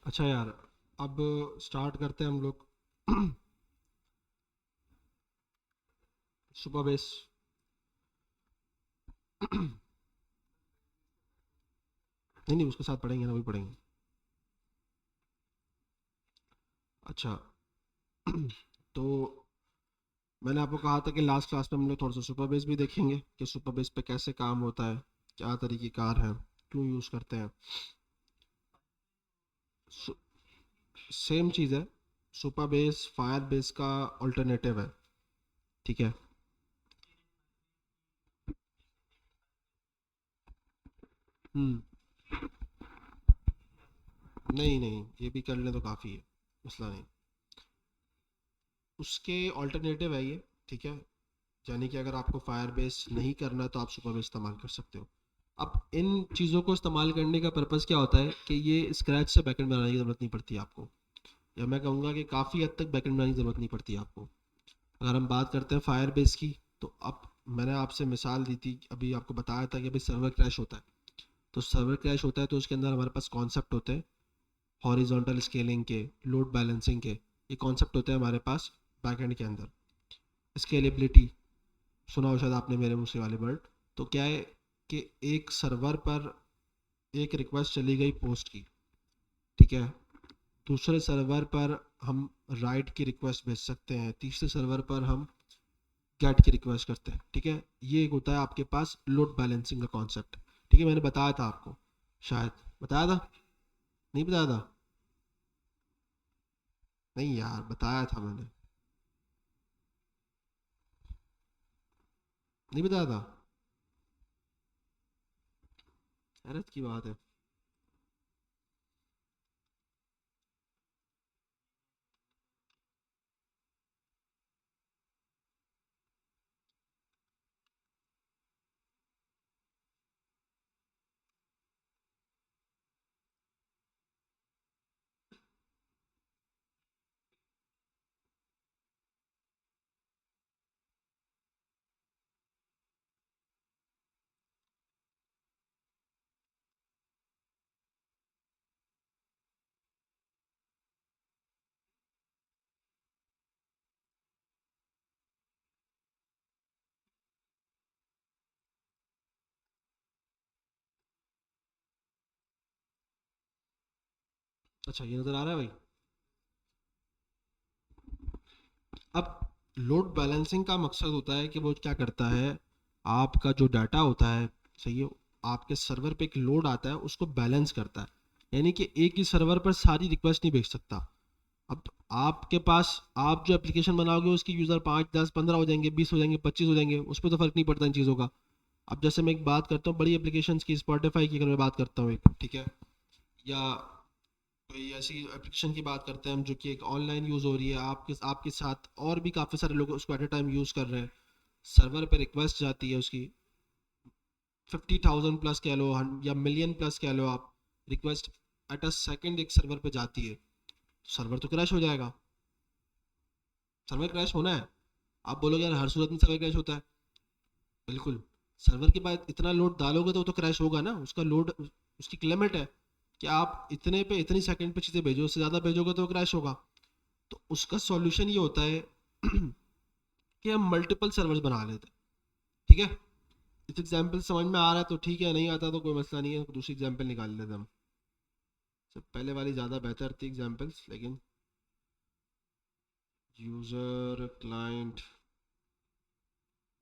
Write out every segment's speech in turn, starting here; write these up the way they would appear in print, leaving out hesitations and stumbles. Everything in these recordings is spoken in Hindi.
अच्छा यार, अब स्टार्ट करते हैं हम लोग। Super base. नहीं नहीं, उसके साथ पढ़ेंगे ना, वही पढ़ेंगे। अच्छा। तो मैंने आपको कहा था कि लास्ट क्लास में हम लोग थोड़ा सा सुपर बेस भी देखेंगे कि सुपर बेस पे कैसे काम होता है, क्या तरीक़ेकार है, क्यों यूज़ करते हैं। सेम चीज़ है। सुपर बेस फायर बेस का अल्टरनेटिव है। ठीक है। हम्म। नहीं नहीं, ये भी कर लें तो काफ़ी है, मसला नहीं। उसके अल्टरनेटिव है ये। ठीक है। यानी कि अगर आपको फायर बेस नहीं करना है तो आप सुपर बेस इस्तेमाल कर सकते हो। अब इन चीज़ों को इस्तेमाल करने का पर्पज़ क्या होता है कि ये स्क्रैच से बैकएंड बनाने की ज़रूरत नहीं पड़ती आपको। या मैं कहूँगा कि काफ़ी हद तक बैकएंड बनाने की ज़रूरत नहीं पड़ती आपको। अगर हम बात करते हैं फायर बेस की, तो अब मैंने आपसे मिसाल दी थी, अभी आपको बताया था कि भाई सर्वर क्रैश होता है। तो सर्वर क्रैश होता है तो उसके अंदर हमारे पास कॉन्सेप्ट होते हैं हॉरिजॉन्टल स्केलिंग के, लोड बैलेंसिंग के। ये कॉन्सेप्ट होते हैं हमारे पास बैकएंड के अंदर। स्केलेबिलिटी, सुना हो शायद आपने मेरे मुंह से वाले वर्ड। तो क्या है कि एक सर्वर पर एक रिक्वेस्ट चली गई पोस्ट की। ठीक है। दूसरे सर्वर पर हम राइट की रिक्वेस्ट भेज सकते हैं, तीसरे सर्वर पर हम गेट की रिक्वेस्ट करते हैं। ठीक है। ये एक होता है आपके पास लोड बैलेंसिंग का कॉन्सेप्ट। ठीक है, मैंने बताया था आपको, शायद बताया था, नहीं बताया था। नहीं यार, बताया था मैंने, नहीं बताया था। हैरत की बात है। अच्छा, ये नज़र आ रहा है भाई। अब लोड बैलेंसिंग का मकसद होता है कि वो क्या करता है, आपका जो डाटा होता है, सही है, आपके सर्वर पे एक लोड आता है, उसको बैलेंस करता है। यानी कि एक ही सर्वर पर सारी रिक्वेस्ट नहीं भेज सकता। अब आपके पास, आप जो एप्लीकेशन बनाओगे उसके यूज़र 5 10 15 हो जाएंगे, 20 हो जाएंगे, 25 हो जाएंगे, उस पर तो फ़र्क नहीं पड़ता इन चीज़ों का। अब जैसे मैं एक बात करता हूँ बड़ी एप्लीकेशन की, स्पॉटिफाई की अगर मैं बात करता हूँ एक, ठीक है, या कोई ऐसी एप्लीकेशन की बात करते हैं हम जो कि एक ऑनलाइन यूज़ हो रही है, आपके साथ और भी काफ़ी सारे लोग उसको एट अ टाइम यूज़ कर रहे हैं। सर्वर पे रिक्वेस्ट जाती है उसकी 50,000 प्लस कह लो, या मिलियन प्लस कह लो आप। रिक्वेस्ट एट अ सेकंड एक सर्वर पे जाती है, सर्वर तो क्रैश हो जाएगा। सर्वर क्रैश होना है। आप बोलोगे यार हर सूरत में सर्वर क्रैश होता है, बिल्कुल। सर्वर के बाद इतना लोड डालोगे तो वो तो क्रैश होगा ना, उसका लोड, उसकी एक लिमिट है कि आप इतने पे इतनी सेकंड पे चीज़ें भेजो, उससे ज़्यादा भेजोगे तो क्रैश होगा। तो उसका सॉल्यूशन ये होता है कि हम मल्टीपल सर्वर्स बना लेते हैं। ठीक है। इस एग्जाम्पल समझ में आ रहा है तो ठीक है, नहीं आता तो कोई मसला नहीं है, दूसरी एग्जाम्पल निकाल लेते हैं हम। सब पहले वाली ज़्यादा बेहतर थी एग्जाम्पल्स, लेकिन यूज़र क्लाइंट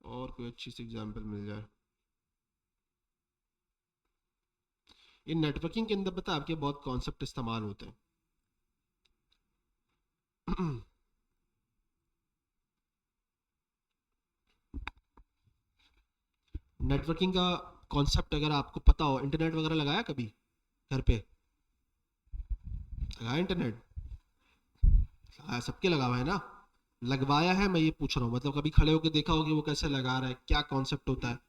और कोई अच्छी सी एग्जाम्पल मिल जाए। ये नेटवर्किंग के अंदर पता है आपके बहुत कॉन्सेप्ट इस्तेमाल होते हैं। नेटवर्किंग का कॉन्सेप्ट अगर आपको पता हो, इंटरनेट वगैरह लगाया कभी घर पे, लगाया इंटरनेट, लगाया, सबके लगा हुआ है ना। लगवाया है, मैं ये पूछ रहा हूँ, मतलब कभी खड़े होकर देखा होगा कि वो कैसे लगा रहा है, क्या कॉन्सेप्ट होता है।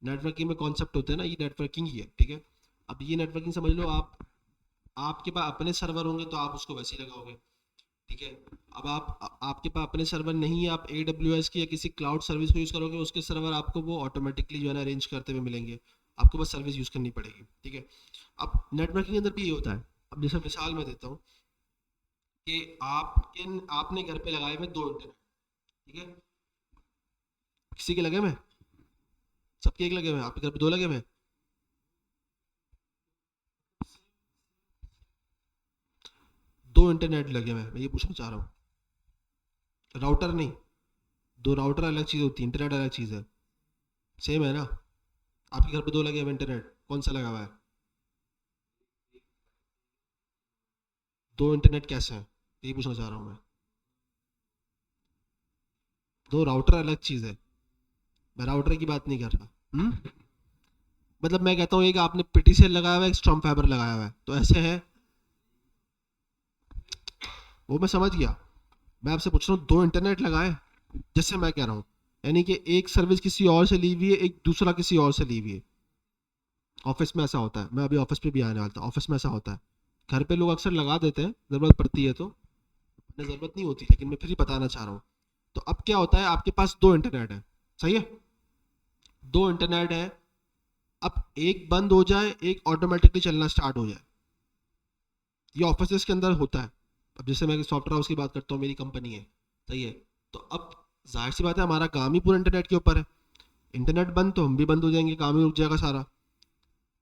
नेटवर्किंग में कॉन्सेप्ट होते हैं ना, ये नेटवर्किंग ही है। ठीक है। अब ये नेटवर्किंग समझ लो आप, आपके पास अपने सर्वर होंगे तो आप उसको वैसे ही लगाओगे। ठीक है। अब आपके पास अपने सर्वर नहीं है, आप AWS की या किसी क्लाउड सर्विस को यूज़ करोगे, उसके सर्वर आपको वो ऑटोमेटिकली जो है ना अरेंज करते हुए मिलेंगे। आपको बस सर्विस यूज़ करनी पड़ेगी। ठीक है। अब नेटवर्किंग के अंदर भी ये होता है। अब जैसे मिसाल मैं देता हूँ कि आपने घर पे लगाए हुए दो इंटरनेट, ठीक है, किसी के लगे हुए हैं? सबके एक लगे हुए हैं, आपके घर पे दो लगे हुए हैं? दो इंटरनेट लगे हुए हैं, मैं ये पूछना चाह रहा हूँ। राउटर नहीं, दो राउटर अलग चीज़ होती है, इंटरनेट अलग चीज़ है। सेम है ना? आपके घर पे दो लगे हुए इंटरनेट, कौन सा लगा हुआ है? दो इंटरनेट कैसे हैं, यही पूछना चाह रहा हूँ मैं। दो राउटर अलग चीज़ है, मैं राउटर की बात नहीं कर रहा। मतलब मैं कहता हूँ एक आपने पीटीसीएल लगाया हुआ है, एक स्टॉर्म फाइबर लगाया हुआ है, तो ऐसे है। वो मैं समझ गया, मैं आपसे पूछ रहा हूँ दो इंटरनेट लगाए, जैसे मैं कह रहा हूँ, यानी कि एक सर्विस किसी और से ली हुई है, एक दूसरा किसी और से ली हुई है। ऑफिस में ऐसा होता है, मैं अभी ऑफिस पे भी आने वाला था, ऑफिस में ऐसा होता है। घर पे लोग अक्सर लगा देते हैं, ज़रूरत पड़ती है तो, उन्हें ज़रूरत नहीं होती, लेकिन मैं फिर ही बताना चाह रहा हूँ। तो अब क्या होता है, आपके पास दो इंटरनेट है, सही है, दो इंटरनेट है। अब एक बंद हो जाए, एक ऑटोमेटिकली चलना स्टार्ट हो जाए, ये ऑफिस के अंदर होता है। अब जैसे मैं सॉफ्टवेयर हाउस की बात करता हूँ, मेरी कंपनी है, सही है, तो अब जाहिर सी बात है हमारा काम ही पूरा इंटरनेट के ऊपर है। इंटरनेट बंद तो हम भी बंद हो जाएंगे, काम ही रुक जाएगा सारा।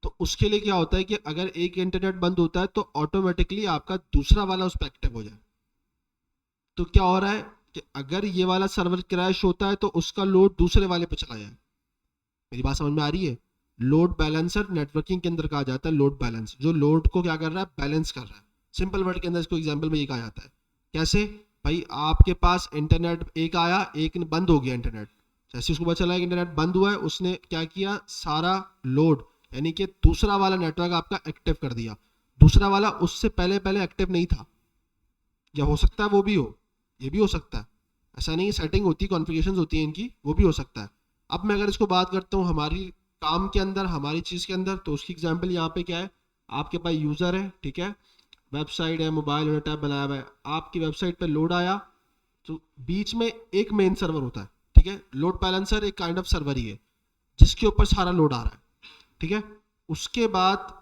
तो उसके लिए क्या होता है कि अगर एक इंटरनेट बंद होता है तो ऑटोमेटिकली आपका दूसरा वाला उस पर एक्टिव हो जाए। तो क्या हो रहा है कि अगर ये वाला सर्वर क्रैश होता है तो उसका लोड दूसरे वाले पे चला जाए। मेरी बात समझ में आ रही है? लोड बैलेंसर नेटवर्किंग के अंदर कहा जाता है, लोड बैलेंस, जो लोड को क्या कर रहा है, बैलेंस कर रहा है। सिंपल वर्ड के अंदर इसको एग्जांपल में ये कहा जाता है। कैसे? भाई आपके पास इंटरनेट एक आया, एक बंद हो गया इंटरनेट। जैसे उसको पता चला कि इंटरनेट बंद हुआ है, उसने क्या किया, सारा लोड यानी कि दूसरा वाला नेटवर्क आपका एक्टिव कर दिया। दूसरा वाला उससे पहले पहले एक्टिव नहीं था, या हो सकता है वो भी हो, ये भी हो सकता है, ऐसा नहीं, सेटिंग होती है, कॉन्फ़िगरेशंस होती है इनकी, वो भी हो सकता है। अब मैं अगर इसको बात करता हूँ हमारी काम के अंदर, हमारी चीज़ के अंदर, तो उसकी एग्जांपल यहाँ पे क्या है, आपके पास यूज़र है, ठीक है, वेबसाइट है, मोबाइल और टैब बनाया हुआ है, आपकी वेबसाइट पे लोड आया, तो बीच में एक मेन सर्वर होता है, ठीक है, लोड बैलेंसर एक काइंड ऑफ सर्वर ही है जिसके ऊपर सारा लोड आ रहा है, ठीक है। उसके बाद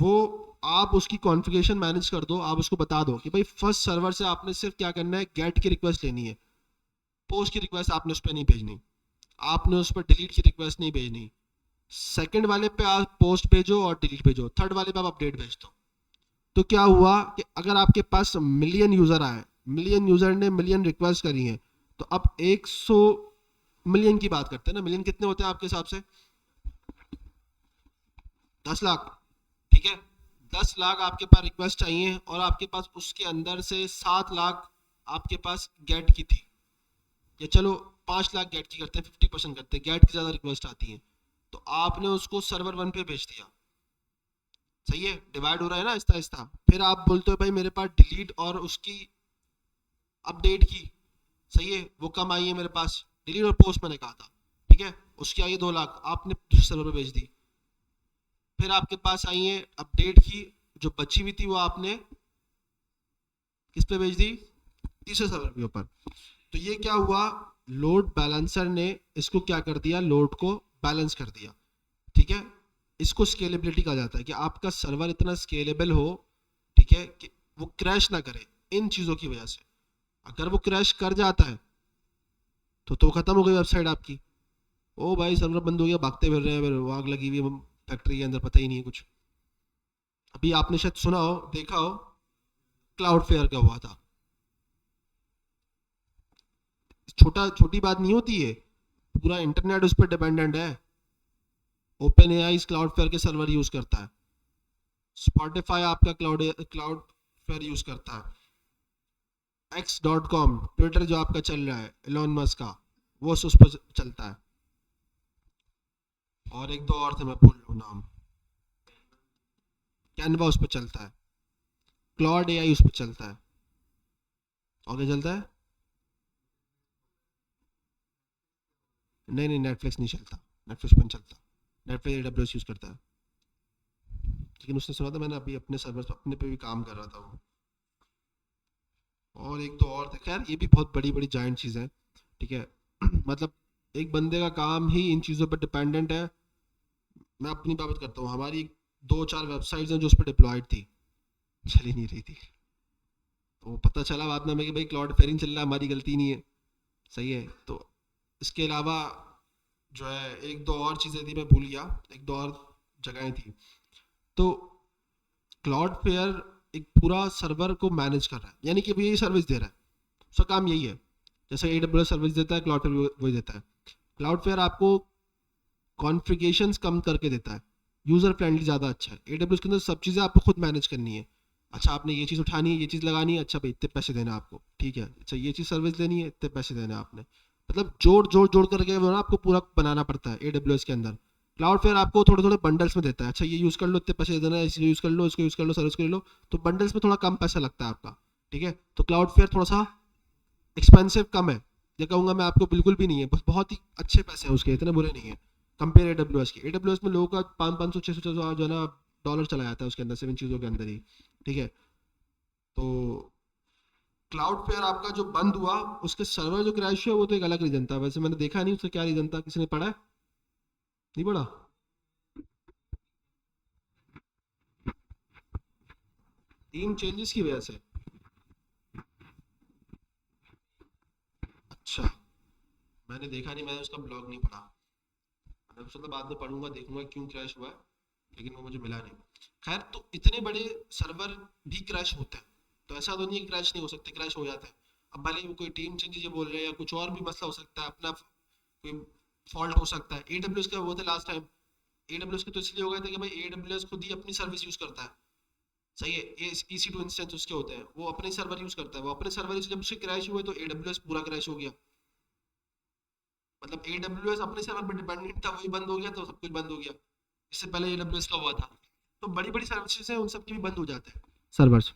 वो, आप उसकी कॉन्फ़िगरेशन मैनेज कर दो, आप उसको बता दो कि भाई फर्स्ट सर्वर से आपने सिर्फ क्या करना है, गेट की रिक्वेस्ट लेनी है, पोस्ट की रिक्वेस्ट आपने उस पर नहीं भेजनी, आपने उस पर डिलीट की रिक्वेस्ट नहीं भेजनी। सेकंड वाले पे आप पोस्ट भेजो और डिलीट भेजो, थर्ड वाले पे आप अपडेट भेज दो। तो क्या हुआ कि अगर आपके पास मिलियन यूजर आए, मिलियन यूजर ने मिलियन रिक्वेस्ट करी हैं, तो अब 100 मिलियन की बात करते हैं ना, मिलियन कितने होते हैं आपके हिसाब से? 10 लाख, ठीक है। 10 लाख आपके पास रिक्वेस्ट चाहिए और आपके पास उसके अंदर से 7 लाख आपके पास गेट की थी, या चलो 5 लाख गेट की करते हैं, 50% करते हैं, गेट की ज़्यादा रिक्वेस्ट आती है, तो आपने उसको सर्वर वन पे भेज दिया, सही है, डिवाइड हो रहा है ना आहिस्ता आहिस्ता। फिर आप बोलते हो भाई मेरे पास डिलीट और उसकी अपडेट की, सही है, वो कम आई है मेरे पास, डिलीट और पोस्ट मैंने कहा था, ठीक है, उसकी आई है 2 लाख, आपने दूसरे सर्वर पे भेज दी। फिर आपके पास आई है अपडेट की, जो बची हुई थी वो आपने किस पे भेज दी, तीसरे सर्वर के ऊपर। तो ये क्या हुआ, लोड बैलेंसर ने इसको क्या कर दिया, लोड को बैलेंस कर दिया, ठीक है। इसको स्केलेबिलिटी कहा जाता है कि आपका सर्वर इतना स्केलेबल हो, ठीक है, कि वो क्रैश ना करे इन चीज़ों की वजह से। अगर वो क्रैश कर जाता है तो खत्म हो गई वेबसाइट आपकी। ओ भाई सर्वर बंद हो गया, भागते फिर रहे हैं, फिर आग लगी हुई है फैक्ट्री के अंदर, पता ही नहीं है कुछ। अभी आपने शायद सुना हो, देखा हो, क्लाउड फेयर का हुआ था। छोटी बात नहीं होती है, पूरा इंटरनेट उस पर डिपेंडेंट है। ओपन एआई क्लाउड फेयर के सर्वर यूज करता है, स्पॉटिफाई आपका क्लाउड फेयर यूज करता है, x.com ट्विटर जो आपका चल रहा है एलोन मस्क का, वो उस पर चलता है, और एक दो और थे मैं भूल रहा हूँ नाम, कैनवा उस पर चलता है, क्लाउड एआई उस पर चलता है, और क्या चलता है? नहीं नहीं, नेटफ्लिक्स नहीं चलता, नेटफ्लिक्स पर नहीं चलता, नेटफ्लिक्स एडब्ल्यूएस यूज करता है। लेकिन उसने सुना था, मैंने अभी अपने सर्वर पर अपने पे भी काम कर रहा था वो, और एक दो और थे, खैर ये भी बहुत बड़ी बड़ी जाइंट चीज़ है, ठीक है। मतलब एक बंदे का काम ही इन चीज़ों पर डिपेंडेंट है। मैं अपनी बात करता हूँ, हमारी दो चार वेबसाइट्स हैं जो उस पर डिप्लॉयड थी, चल ही नहीं रही थी। तो पता चला बाद में हमें कि भाई क्लाउड फेयरिंग चल रहा है, हमारी गलती नहीं है। सही है। तो इसके अलावा जो है एक दो और चीज़ें थी, मैं भूल गया, एक दो और जगहें थी। तो क्लाउड फेयर एक पूरा सर्वर को मैनेज कर रहा है, यानी कि वो यही सर्विस दे रहा है, उसका काम यही है। जैसे AWS सर्विस देता है, क्लाउड फेयर वही देता है। क्लाउड फेयर आपको कॉन्फ़िगरेशंस कम करके देता है, यूज़र फ्रेंडली ज़्यादा अच्छा है। AWS के अंदर सब चीज़ें आपको खुद मैनेज करनी है। अच्छा आपने ये चीज़ उठानी है, ये चीज़ लगानी है, अच्छा भाई इतने पैसे देना है आपको, ठीक है। अच्छा ये चीज़ सर्विस लेनी है, इतने पैसे देना है आपने। मतलब जोड़ जोड़ जोड़ करके वो ना आपको पूरा बनाना पड़ता है AWS के अंदर। क्लाउड फेयर आपको थोड़े थोड़े बंडल्स में देता है, अच्छा ये यूज़ कर लो, इतने पैसे देना है, इसे यूज़ कर लो, इसको यूज़ कर लो, सर्विस कर लो। तो बंडल्स में थोड़ा कम पैसा लगता है आपका, ठीक है। तो क्लाउड फेयर थोड़ा सा एक्सपेंसिव कम है, ये कहूँगा मैं आपको, बिल्कुल भी नहीं है, बस बहुत ही अच्छे पैसे हैं उसके, इतने बुरे नहीं है कंपेयर AWS की। AWS में लोगों का 500 600 जो है ना डॉलर चला जाता है उसके अंदर, सिर्फ इन चीज़ों के अंदर ही, ठीक है। तो क्लाउड फेयर आपका जो बंद हुआ, उसके सर्वर जो क्रैश हुआ वो तो एक अलग रीजन था, वैसे मैंने देखा नहीं उसका क्या रीजन था, किसी ने पढ़ा है? नहीं पढ़ा। टीम चेंजेस की वजह से? अच्छा, मैंने देखा नहीं, मैंने उसका ब्लॉग नहीं पढ़ा। मैंने सोचा बाद में पढ़ूंगा, देखूंगा क्यों क्रैश हुआ है, लेकिन वो मुझे मिला नहीं। खैर, तो इतने बड़े सर्वर भी क्रैश होते हैं, तो ऐसा तो नहीं है क्रैश नहीं हो सकते, क्रैश हो जाते हैं। अब भले ही वो कोई टीम चेंज ये बोल रहे हैं या कुछ और भी मसला हो सकता है, अपना कोई फॉल्ट हो सकता है। AWS का वो थे लास्ट टाइम, AWS के तो इसलिए हो गए थे कि भाई AWS खुद ही अपनी सर्विस यूज करता है। सही है, ये EC2 इंस्टेंस उसके होते हैं, वो अपने सर्वर यूज करता है, वो अपने सर्वर से जब उसके क्रैश हुए तो AWS पूरा क्रैश हो गया। मतलब AWS अपने सर्वर पर डिपेंडेंट था, वही बंद हो गया तो सब कुछ बंद हो गया। इससे पहले AWS का हुआ था। तो बड़ी बड़ी सर्विसेज हैं, उन सब के भी बंद हो जाते हैं सर्वर्स।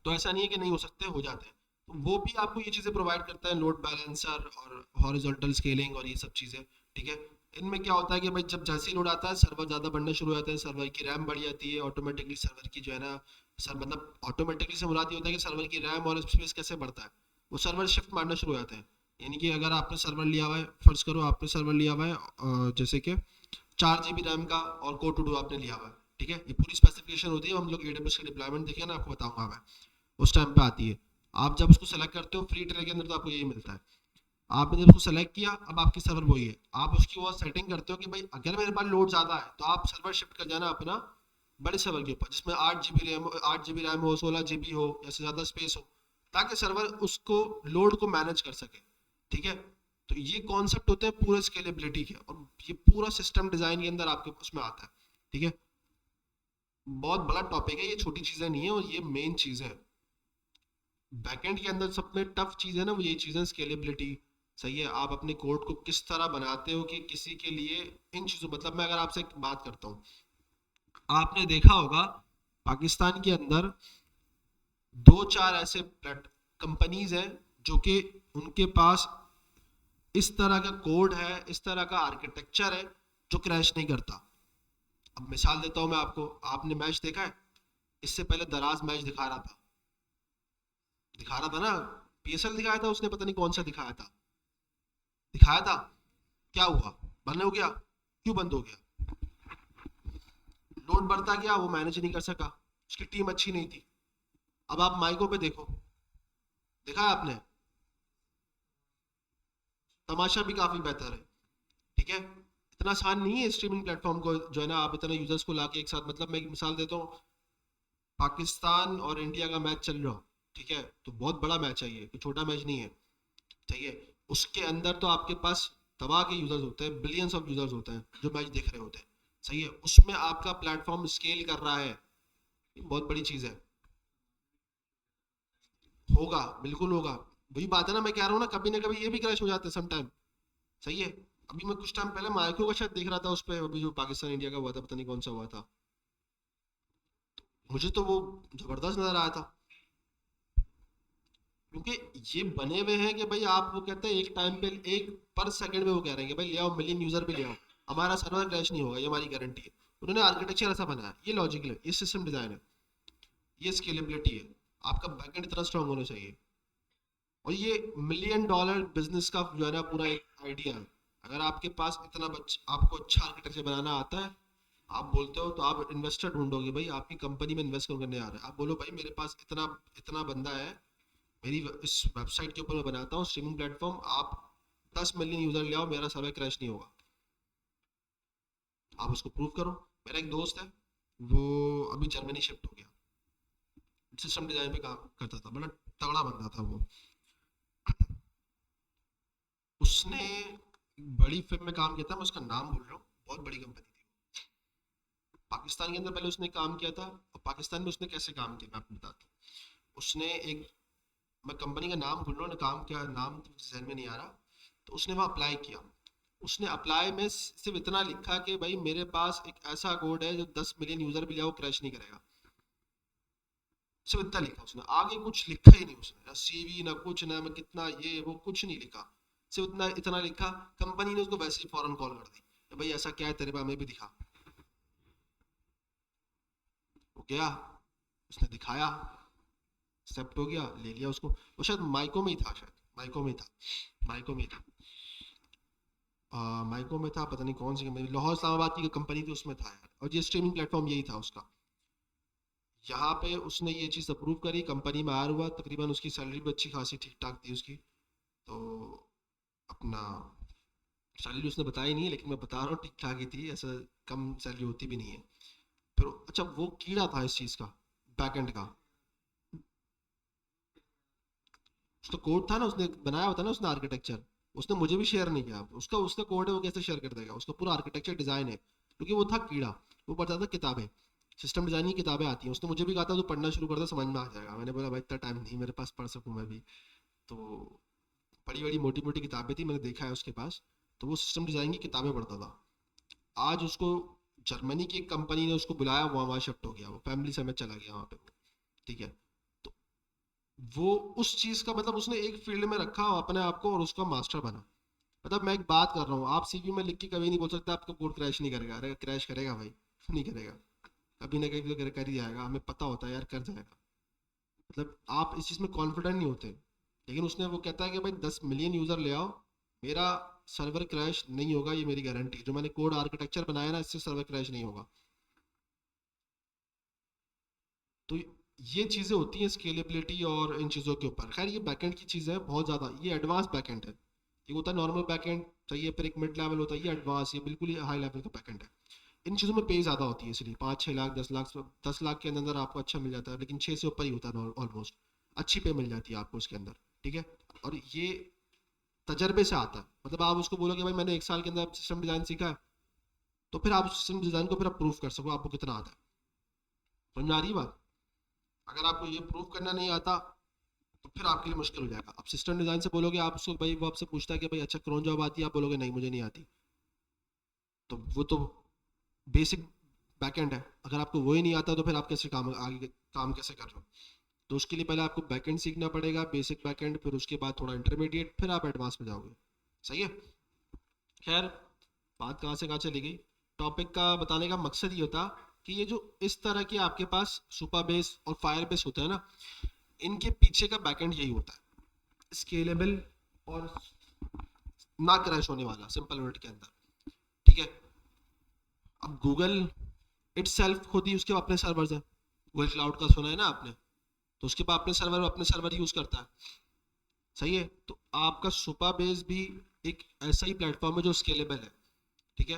तो ऐसा नहीं है कि नहीं हो सकते, हो जाते हैं। तो वो भी आपको ये चीज़ें प्रोवाइड करता है, लोड बैलेंसर और हॉरिजॉन्टल स्केलिंग और ये सब चीज़ें, ठीक है। इनमें क्या होता है कि भाई जब जैसे ही लोड आता है सर्वर ज़्यादा बढ़ना शुरू हो जाता है, सर्वर की रैम बढ़ जाती है ऑटोमेटिकली, सर्वर की जो है ना, सर मतलब ऑटोमेटिकली से मुराद ये होता है कि सर्वर की रैम और स्पेस कैसे बढ़ता है, वो सर्वर शिफ्ट मारना शुरू हो जाते हैं। यानी कि अगर आपने सर्वर लिया हुआ है, फर्ज करो आपने सर्वर लिया हुआ है जैसे कि 4 GB रैम का और कोर टू डू आपने लिया हुआ है, ठीक है। ये पूरी स्पेसिफिकेशन होती है, हम लोग AWS का डिप्लॉयमेंट देखिए ना, आपको बताऊंगा मैं, उस टाइम पे आती है। आप जब उसको सेलेक्ट करते हो फ्री ट्रे के अंदर तो आपको यही मिलता है। आपने जब उसको सेलेक्ट किया, अब आपकी सर्वर वही है, आप उसकी वो सेटिंग करते हो कि भाई अगर मेरे पास लोड ज़्यादा है तो आप सर्वर शिफ्ट कर जाना अपना बड़े सर्वर के ऊपर, जिसमें 8 GB रैम, 8 GB रैम हो, 16 GB हो या से ज़्यादा स्पेस हो, ताकि सर्वर उसको लोड को मैनेज कर सके, ठीक है। तो ये कॉन्सेप्ट होते हैं पूरे स्केलेबिलिटी के, और ये पूरा सिस्टम डिज़ाइन के अंदर आपके उसमें आता है, ठीक है। बहुत बड़ा टॉपिक है, ये छोटी चीज़ें नहीं है, और ये मेन चीज़ है। बैकएंड के अंदर सब में टफ चीज़ है ना, वो यही चीज़ें, स्केलेबिलिटी। सही है, आप अपने कोड को किस तरह बनाते हो कि किसी के लिए इन चीज़ों, मतलब मैं अगर आपसे एक बात करता हूँ, आपने देखा होगा पाकिस्तान के अंदर दो चार ऐसे कंपनीज हैं जो कि उनके पास इस तरह का कोड है, इस तरह का आर्किटेक्चर है जो क्रैश नहीं करता। अब मिसाल देता हूँ मैं आपको, आपने मैच देखा है, इससे पहले दराज मैच दिखा रहा था ना, PSL दिखाया था उसने, पता नहीं कौन सा दिखाया था। क्या हुआ? बंद हो गया। क्यों बंद हो गया? लोड बढ़ता गया, वो मैनेज नहीं कर सका, उसकी टीम अच्छी नहीं थी। अब आप माइको पे देखो, देखा है आपने, तमाशा भी काफी बेहतर है, ठीक है। इतना आसान नहीं है स्ट्रीमिंग प्लेटफॉर्म को जो है ना, आप इतने यूजर्स को लाके एक साथ, मतलब मैं एक मिसाल देता हूँ, पाकिस्तान और इंडिया का मैच चल रहा हो, ठीक है, तो बहुत बड़ा मैच है ये, कोई छोटा मैच नहीं है, ठीक है। उसके अंदर तो आपके पास तबाह के यूजर्स होते हैं, बिलियंस ऑफ यूजर्स होते हैं जो मैच देख रहे होते हैं, सही है। उसमें आपका प्लेटफॉर्म स्केल कर रहा है, ये बहुत बड़ी चीज़ है। होगा, बिल्कुल होगा। वही बात है ना, मैं कह रहा हूँ ना, कभी ना कभी ये भी क्रैश हो जाते हैं समटाइम, सही है। अभी मैं कुछ टाइम पहले माइक्रो का शायद देख रहा था उस पर, अभी जो पाकिस्तान इंडिया का हुआ था, पता नहीं कौन सा हुआ था, मुझे तो वो जबरदस्त नजर आया था। क्योंकि ये बने हुए हैं कि भाई आप, वो कहते हैं एक टाइम पे, एक पर सेकंड में वो कह रहे हैं कि भाई ले आओ, मिलियन यूजर भी ले आओ, हमारा सर्वर क्रैश नहीं होगा, ये हमारी गारंटी है। उन्होंने आर्किटेक्चर ऐसा बनाया, ये लॉजिकल है, ये सिस्टम डिजाइन है, ये स्केलेबिलिटी है। आपका बैकएंड इतना स्ट्रांग होना चाहिए। और ये $1 million बिजनेस का जो है ना पूरा एक आइडिया है। अगर आपके पास इतना आपको अच्छा आर्किटेक्चर बनाना आता है, आप बोलते हो तो आप इन्वेस्टर ढूंढोगे भाई, आपकी कंपनी में इन्वेस्ट करने आ रहे हैं, आप बोलो भाई मेरे पास इतना इतना बंदा है, मेरी इस वेबसाइट के ऊपर मैं बनाता हूँ स्ट्रीमिंग प्लेटफॉर्म, आप 10 मिलियन यूजर ले आओ, मेरा सर्वर क्रैश नहीं होगा। आप उसको प्रूव करो। मेरा एक दोस्त है, वो अभी जर्मनी शिफ्ट हो गया, सिस्टम डिजाइन पे काम करता था, बड़ा तगड़ा बंदा था वो। उसने बड़ी फिल्म में काम किया था, मैं उसका नाम भूल रहा हूँ, बहुत बड़ी कंपनी थी। पाकिस्तान के अंदर पहले उसने काम किया था, और पाकिस्तान में उसने कैसे काम किया मैं आपको बताता हूँ। उसने एक, मैं कंपनी का नाम भूल रहा हूँ, काम क्या नाम तो जहन में नहीं आ रहा। तो उसने वहाँ अप्लाई किया, उसने अप्लाई में सिर्फ इतना लिखा कि भाई मेरे पास एक ऐसा कोड है जो 10 मिलियन यूजर भी लिया वो क्रैश नहीं करेगा। सिर्फ इतना लिखा उसने, आगे कुछ लिखा ही नहीं उसने, ना सीवी ना कुछ, ना मैं कितना ये वो कुछ नहीं लिखा। सिर्फ इतना इतना लिखा। कंपनी ने उसको वैसे ही फौरन कॉल कर दी, भाई ऐसा क्या है तेरे पास, हमें भी दिखा। वो गया, उसने दिखाया, एक्सेप्ट हो गया, ले लिया उसको। वो शायद माइको में ही था, शायद माइको में ही था, माइको में ही था। माइको में था, पता नहीं कौन सी कंपनी, लाहौर इस्लामाबाद की कंपनी थी, उसमें था यार, और ये स्ट्रीमिंग प्लेटफॉर्म यही था उसका। यहाँ पे उसने ये चीज़ अप्रूव करी, कंपनी में आया हुआ, तकरीबन उसकी सैलरी भी अच्छी खासी ठीक ठाक थी उसकी। तो अपना सैलरी उसने बताई नहीं, लेकिन मैं बता रहा हूँ ठीक ठाक ही थी, ऐसा कम सैलरी होती भी नहीं है। फिर अच्छा वो कीड़ा था इस चीज़ का, बैकएंड का। उसका कोड था ना, उसने बनाया होता ना उसने आर्किटेक्चर, उसने मुझे भी शेयर नहीं किया, उसका उसका कोड है वो कैसे शेयर कर देगा, उसका पूरा आर्किटेक्चर डिजाइन है, क्योंकि वो था कीड़ा। वो पढ़ता था किताबें, सिस्टम डिजाइन की किताबें आती हैं, उसने मुझे भी कहा था तो पढ़ना शुरू कर दे समझ में आ जाएगा। मैंने बोला भाई इतना टाइम नहीं मेरे पास पढ़ सकूँ मैं भी। तो बड़ी बड़ी मोटी मोटी किताबें थी, मैंने देखा है उसके पास। तो वो सिस्टम डिजाइन की किताबें पढ़ता था। आज उसको जर्मनी की एक कंपनी ने उसको बुलाया, वो वहाँ शिफ्ट हो गया, वो फैमिली समेत चला गया वहाँ पे वो। ठीक है। तो वो उस चीज का मतलब उसने एक फील्ड में रखा अपने आप को और उसका मास्टर बना। मतलब मैं एक बात कर रहा हूँ, आप सीवी में लिख के कभी नहीं बोल सकते आपका कोड क्रैश नहीं करेगा, अरे क्रैश करेगा भाई, नहीं करेगा, कभी ना कभी तो कर ही जाएगा, हमें पता होता है यार कर जाएगा। मतलब आप इस चीज में कॉन्फिडेंट नहीं होते। लेकिन उसने वो कहता है कि भाई 10 मिलियन यूजर ले आओ, मेरा सर्वर क्रैश नहीं होगा, ये मेरी गारंटी, जो मैंने कोड आर्किटेक्चर बनाया ना इससे सर्वर क्रैश नहीं होगा। तो ये चीज़ें होती हैं स्केलेबिलिटी और इन चीज़ों के ऊपर। खैर ये बैकएंड की चीज़ है बहुत ज़्यादा, ये एडवांस बैकएंड है। ये होता है नॉर्मल बैकएंड चाहिए, फिर एक मिड लेवल होता है, ये एडवांस, ये बिल्कुल ही हाई लेवल का बैकएंड है। इन चीज़ों में पे ज़्यादा होती है, इसलिए 5-6 लाख 10 लाख, 10 लाख के अंदर आपको अच्छा मिल जाता है, लेकिन 6 से ऊपर ही होता है ऑलमोस्ट। अच्छी पे मिल जाती है आपको उसके अंदर। ठीक है। और ये तजर्बे से आता है, मतलब आप उसको बोलो कि भाई मैंने 1 साल के अंदर सिस्टम डिज़ाइन सीखा है, तो फिर आप सिस्टम डिज़ाइन को फिर आप प्रूव कर सको आपको कितना आता है। समझ में आ रही है बात? अगर आपको ये प्रूव करना नहीं आता तो फिर आपके लिए मुश्किल हो जाएगा। आप सिस्टम डिजाइन से बोलोगे, आप उसको भाई वो आपसे पूछता है कि भाई अच्छा क्रोन जॉब आती है, आप बोलोगे नहीं मुझे नहीं आती, तो वो तो बेसिक बैकएंड है। अगर आपको वो ही नहीं आता तो फिर आप कैसे काम आगे काम कैसे कर रहे हो? तो उसके लिए पहले आपको बैकएंड सीखना पड़ेगा, बेसिक बैकएंड, फिर उसके बाद थोड़ा इंटरमीडिएट, फिर आप एडवांस में जाओगे। सही है। खैर बात कहाँ से कहाँ चली गई। टॉपिक का बताने का मकसद ये होता कि ये जो इस तरह के आपके पास सुपर बेस और फायर बेस होते हैं ना, इनके पीछे का बैकएंड यही होता है, स्केलेबल और ना क्रैश होने वाला, सिंपल वर्ड के अंदर। ठीक है। अब गूगल इटसेल्फ खुद ही उसके अपने सर्वर्स हैं, गूगल क्लाउड का सुना है ना आपने, तो उसके पास अपने सर्वर यूज करता है। सही है। तो आपका सुपर बेस भी एक ऐसा ही प्लेटफॉर्म है जो स्केलेबल है। ठीक है।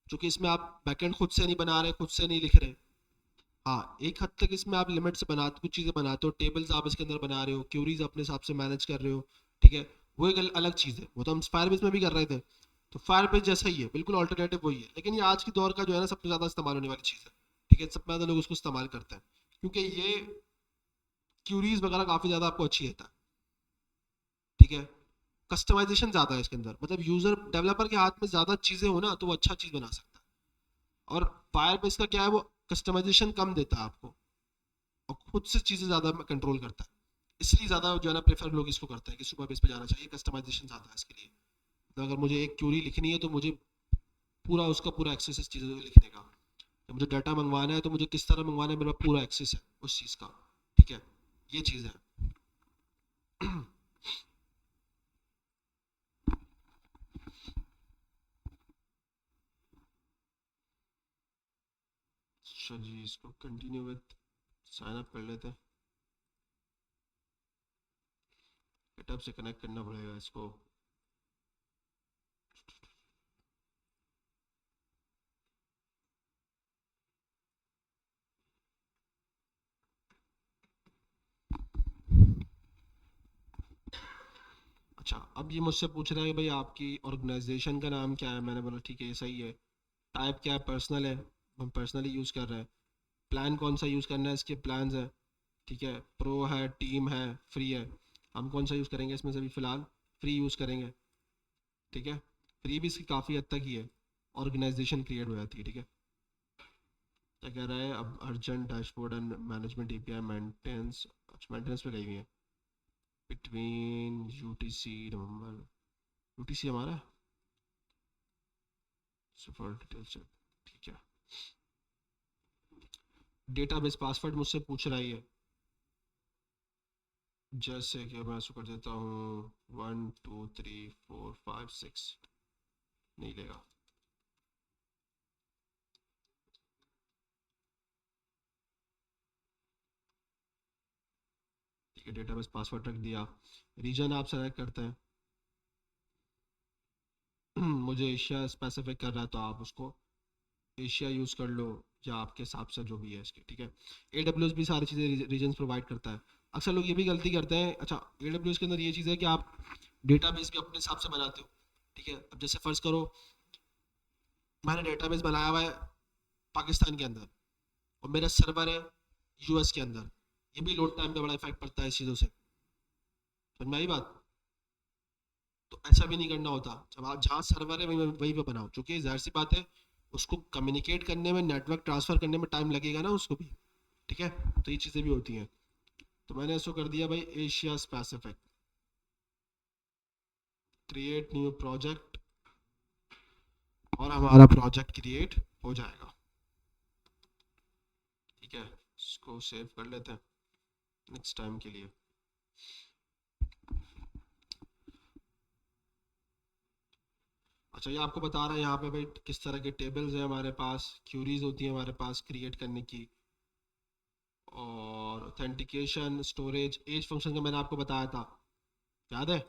क्योंकि इसमें आप बैकएंड खुद से नहीं बना रहे, खुद से नहीं लिख रहे। हाँ एक हद तक इसमें आप लिमिट से बनाते, कुछ चीज़ें बनाते हो, टेबल्स आप इसके अंदर बना रहे हो, क्यूरीज अपने हिसाब से मैनेज कर रहे हो। ठीक है। वो एक अलग चीज़ है, वो तो हम फायरबेस में भी कर रहे थे। तो फायरबेस जैसा ही है, बिल्कुल ऑल्टरनेटिव वही है, लेकिन ये आज की दौर का जो है ना सबसे ज़्यादा इस्तेमाल होने वाली चीज़ है। ठीक है। सबसे ज़्यादा लोग उसको इस्तेमाल करते हैं, क्योंकि ये क्यूरीज वगैरह काफ़ी ज़्यादा आपको अच्छी रहता है। ठीक है। कस्टमाइजेशन ज़्यादा है इसके अंदर, मतलब यूज़र डेवलपर के हाथ में ज़्यादा चीज़ें हो ना तो वो अच्छा चीज़ बना सकता है। और फायरबेस का क्या है, वो कस्टमाइजेशन कम देता है आपको, और खुद से चीज़ें ज़्यादा कंट्रोल करता है। इसलिए ज़्यादा जो है ना प्रेफर लोग इसको करते हैं कि सुपर बेस पे जाना चाहिए, कस्टमाइजेशन ज़्यादा है इसके लिए। तो अगर मुझे एक क्यूरी लिखनी है तो मुझे पूरा उसका पूरा एक्सेस है चीज़ें लिखने का। जब मुझे डाटा मंगवाना है तो मुझे किस तरह मंगवाना है, मेरा पूरा एक्सेस है उस चीज़ का। ठीक है। ये चीज़ है। इसको कंटिन्यू विथ साइन अप कर लेते हैं। गिटहब से कनेक्ट करना पड़ेगा इसको। अच्छा, अब ये मुझसे पूछ रहा है कि भाई आपकी ऑर्गेनाइजेशन का नाम क्या है। मैंने बोला ठीक है ये सही है। टाइप क्या है, पर्सनल है, हम पर्सनली यूज़ कर रहे हैं। प्लान कौन सा यूज़ करना है, इसके प्लान्स है। ठीक है, प्रो है, टीम है, फ्री है। हम कौन सा यूज़ करेंगे इसमें से भी फ़िलहाल फ्री यूज़ करेंगे। ठीक है, फ्री भी इसकी काफ़ी हद तक ही है, ऑर्गेनाइजेशन क्रिएट हो जाती है। ठीक है, क्या कह रहा है अब, urgent dashboard and management API maintenance. अच्छा, मेंटेनेंस पे गई हुई है। बिटवीन यूटीसी नवंबर, यूटीसी हमारा फॉर डिटेल्स। ठीक है, डेटाबेस पासवर्ड मुझसे पूछ रहा है। जैसे कि मैं इसको कर देता हूँ 1 2 3 4 5 6, नहीं लेगा। ठीक है, डेटाबेस पासवर्ड रख दिया। रीजन आप सेलेक्ट करते हैं। मुझे एशिया स्पेसिफिक कर रहा है तो आप उसको एशिया यूज़ कर लो, या आपके हिसाब से जो भी है इसके। ठीक है, AWS भी सारी चीज़ें रीजन्स प्रोवाइड करता है। अक्सर लोग ये भी गलती करते हैं। अच्छा, AWS के अंदर ये चीज़ है कि आप डेटाबेस भी अपने हिसाब से बनाते हो। ठीक है, अब जैसे फ़र्ज़ करो मैंने डेटाबेस बनाया हुआ है पाकिस्तान के अंदर और मेरा सर्वर है US के अंदर, ये भी लोड टाइम पे बड़ा इफेक्ट पड़ता है इस चीज़ों से। समझ में आई बात? तो ऐसा भी नहीं करना होता। जब आप जहाँ सर्वर है वहीं वहीं पे बनाओ, क्योंकि जाहिर सी बात है उसको कम्युनिकेट करने में, नेटवर्क ट्रांसफ़र करने में टाइम लगेगा ना उसको भी। ठीक है, तो ये चीज़ें भी होती हैं। तो मैंने इसको कर दिया भाई Asia specific. Create new project, और हमारा प्रोजेक्ट क्रिएट हो जाएगा। ठीक है, इसको सेव कर लेते हैं नेक्स्ट टाइम के लिए। अच्छा, ये आपको बता रहा है यहाँ पे भाई किस तरह के टेबल्स हैं हमारे पास, क्यूरीज होती हैं हमारे पास क्रिएट करने की। और ऑथेंटिकेशन, स्टोरेज, एज फंक्शन का मैंने आपको बताया था, याद है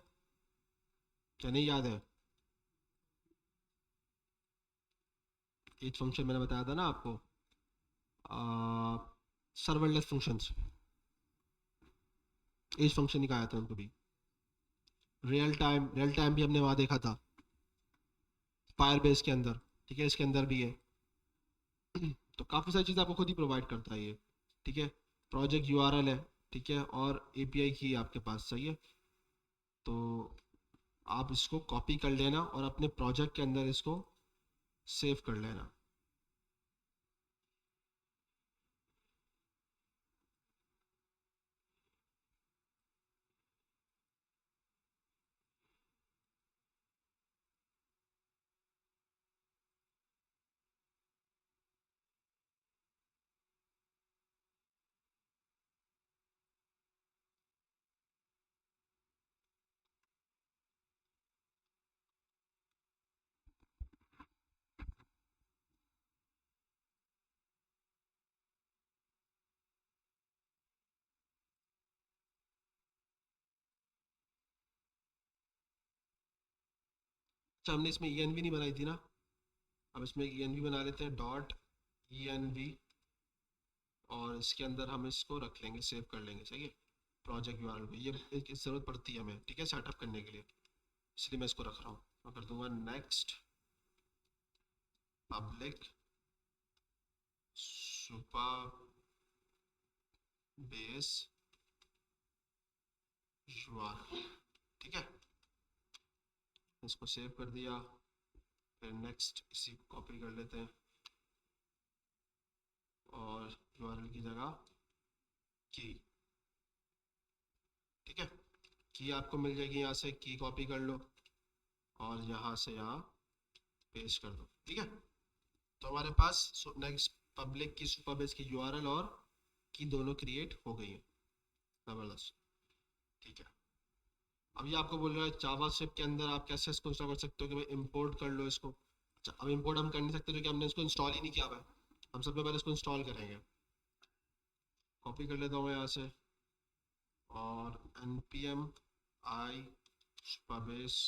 क्या, नहीं याद है? एज फंक्शन मैंने बताया था ना आपको। सर्वरलेस फंक्शंस, एज फंक्शन निकाला था उनको भी। रियल टाइम भी हमने वहाँ देखा था फायर बेस के अंदर। ठीक है, इसके अंदर भी है। तो काफ़ी सारी चीज़ें आपको खुद ही प्रोवाइड करता है ये। ठीक है, प्रोजेक्ट URL है। ठीक है, और API की आपके पास, सही है। तो आप इसको कॉपी कर लेना और अपने प्रोजेक्ट के अंदर इसको सेव कर लेना। अच्छा, हमने इसमें ENV नहीं बनाई थी ना, अब इसमें एक ENV बना लेते हैं, डॉट ENV। और इसके अंदर हम इसको रख लेंगे, सेव कर लेंगे, सही है। प्रोजेक्ट URL पे ये एक ज़रूरत पड़ती है हमें, ठीक है, सेटअप करने के लिए, इसलिए मैं इसको रख रहा हूँ। मैं कर दूंगा next public super base URL। ठीक है, इसको सेव कर दिया। फिर नेक्स्ट इसी को कॉपी कर लेते हैं और URL की जगह की। ठीक है, की आपको मिल जाएगी यहाँ से, की कॉपी कर लो और यहाँ से यहाँ पेस्ट कर दो। ठीक है, तो हमारे पास नेक्स्ट पब्लिक की सुपर बेस की URL और की दोनों क्रिएट हो गई है। ज़बरदस्त। ठीक है, अब ये आपको बोल रहा है जावास्क्रिप्ट के अंदर आप कैसे इसको इंस्टॉल कर सकते हो कि भाई इंपोर्ट कर लो इसको। अच्छा, अब इंपोर्ट हम कर नहीं सकते क्योंकि हमने इसको इंस्टॉल ही नहीं किया हुआ है। हम सबसे पहले इसको इंस्टॉल करेंगे। कॉपी कर लेता हूँ यहाँ से, और npm i supabase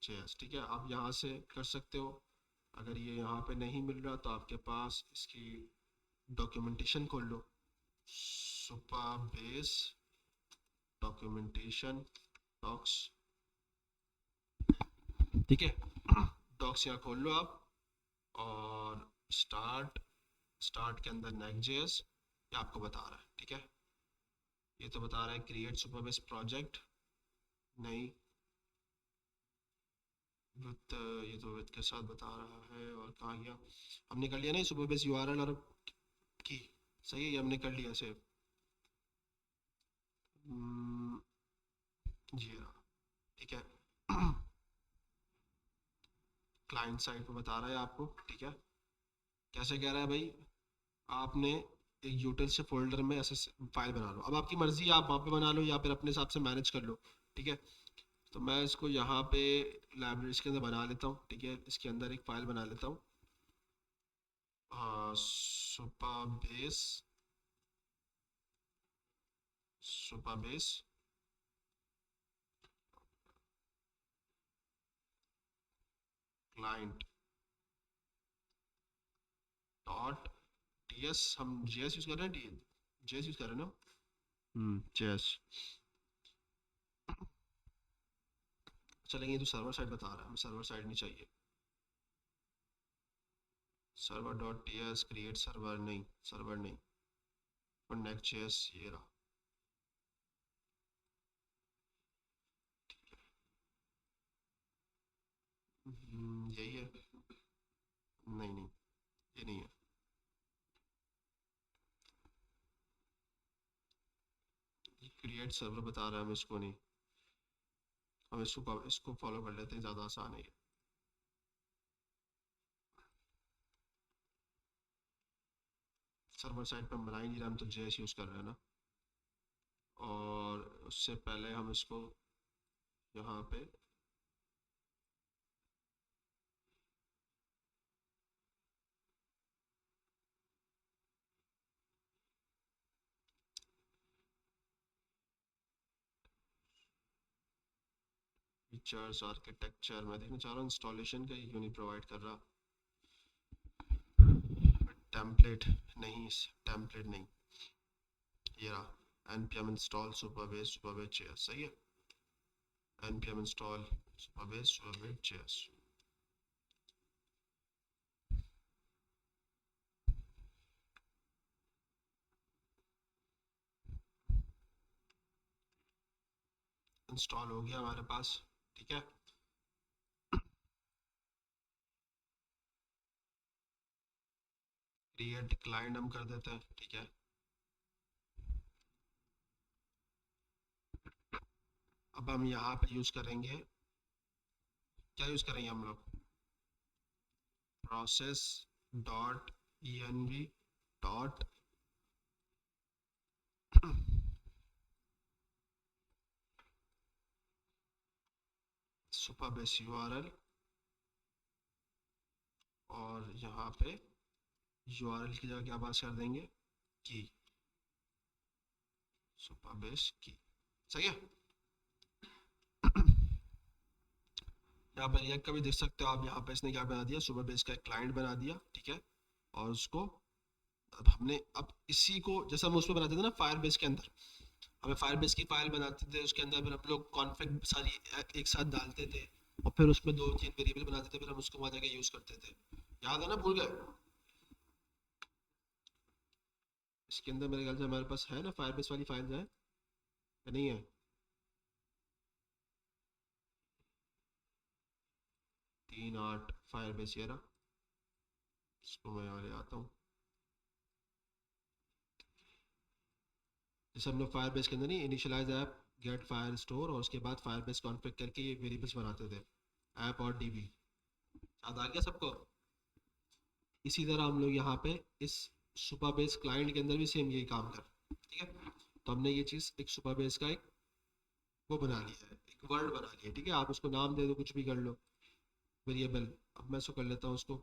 js, ठीक है। आप यहाँ से कर सकते हो। अगर ये यहाँ पे नहीं मिल रहा तो आपके पास इसकी डॉक्यूमेंटेशन खोल लो, supabase डॉक्यूमेंटेशन डॉक्स, ठीक है। डॉक्स यहाँ खोल लो आप, और स्टार्ट, स्टार्ट के अंदर next.js, ये आपको बता रहा है, ठीक है। ये तो बता रहा है क्रिएट सुपरबेस प्रोजेक्ट, नहीं विद, ये तो विद के साथ बता रहा है। और कहाँ गया, हमने कर लिया ना सुपरबेस यूआरएल और की, सही है, ये हमने कर लिया सेव। जी हाँ, ठीक है। क्लाइंट साइड पे बता रहा है आपको, ठीक है। कैसे कह रहा है भाई, आपने एक यूटिल से फोल्डर में ऐसे फाइल बना लो। अब आपकी मर्जी है, आप वहाँ पे बना लो या फिर अपने हिसाब से मैनेज कर लो, ठीक है। तो मैं इसको यहाँ पे लाइब्रेरीज के अंदर बना लेता हूँ, ठीक है। इसके अंदर एक फ़ाइल बना लेता हूँ, सुपरबेस, सुपरबेस क्लाइंट डॉट टीएस, हम जेएस यूज़ कर रहे हैं, टी जेएस यूज़ कर रहे हैं ना, जेएस। चलेंगे, तो सर्वर साइड बता रहा है, हमें सर्वर साइड नहीं चाहिए। Server dot TS create server, नहीं सर्वर नहीं, और नेक्स्ट जेएस ये रहा। यही है, नहीं नहीं, ये नहीं है। क्रिएट सर्वर बता रहा है, हम इसको नहीं, हम इसको फॉलो कर लेते हैं, ज़्यादा आसान है ये। सर्वर साइड पे हम बना ही नहीं रहे, हम तो जेएस यूज़ कर रहे हैं ना। और उससे पहले हम इसको यहाँ पे फीचर्स आर्किटेक्चर मैं देखना चाह रहा हूँ, इंस्टॉलेशन का क्यों नहीं प्रोवाइड कर रहा। टेम्पलेट नहीं, टेम्पलेट नहीं, ये रहा npm install superbase superbase js, सही है। npm install superbase superbase js। Install हो गया हमारे पास, ठीक है। क्रिएट क्लाइंट हम कर देते हैं, ठीक है। अब हम यहाँ पे यूज़ करेंगे, क्या यूज़ करेंगे हम लोग, process dot env dot Supabase URL, और यहाँ पे यूआरएल की जगह क्या पास कर देंगे, की, सुपरबेस की, सही है। यहाँ पर रिएक्ट का भी देख सकते हो आप, यहाँ पे इसने क्या बना दिया, सुपरबेस का एक क्लाइंट बना दिया, ठीक है। और उसको अब हमने, अब इसी को जैसे हम उसमें बनाते थे ना फायरबेस के अंदर, हमें फायरबेस की फाइल बनाते थे, उसके अंदर फिर हम लोग कॉन्फ़िग सारी एक साथ डालते थे, और फिर उसमें दो तीन वेरिएबल बनाते थे, फिर हम उसको वहाँ जाके यूज़ करते थे। याद है ना, भूल गए। इसके अंदर मेरे ख्याल से हमारे पास है ना फायरबेस वाली फाइल है या नहीं है। 3.8 फायरबेस ये रहा, इसको मैं यहाँ ले आता हूँ। जैसे हम लोग फायरबेस के अंदर नहीं, initialise app get Firestore और उसके बाद फायरबेस कॉन्फ़िग करके ये वेरिएबल्स बनाते थे, ऐप और डीबी, याद आ गया सबको। इसी तरह हम लोग यहाँ पे इस सुपरबेस क्लाइंट के अंदर भी सेम यही काम कर, ठीक है। तो हमने ये चीज़ एक सुपरबेस का एक वो बना लिया है, एक वर्ड बना लिया है, ठीक है। आप उसको नाम दे दो, कुछ भी कर लो, वेरिएबल। अब मैं इसको कर लेता हूँ, इसको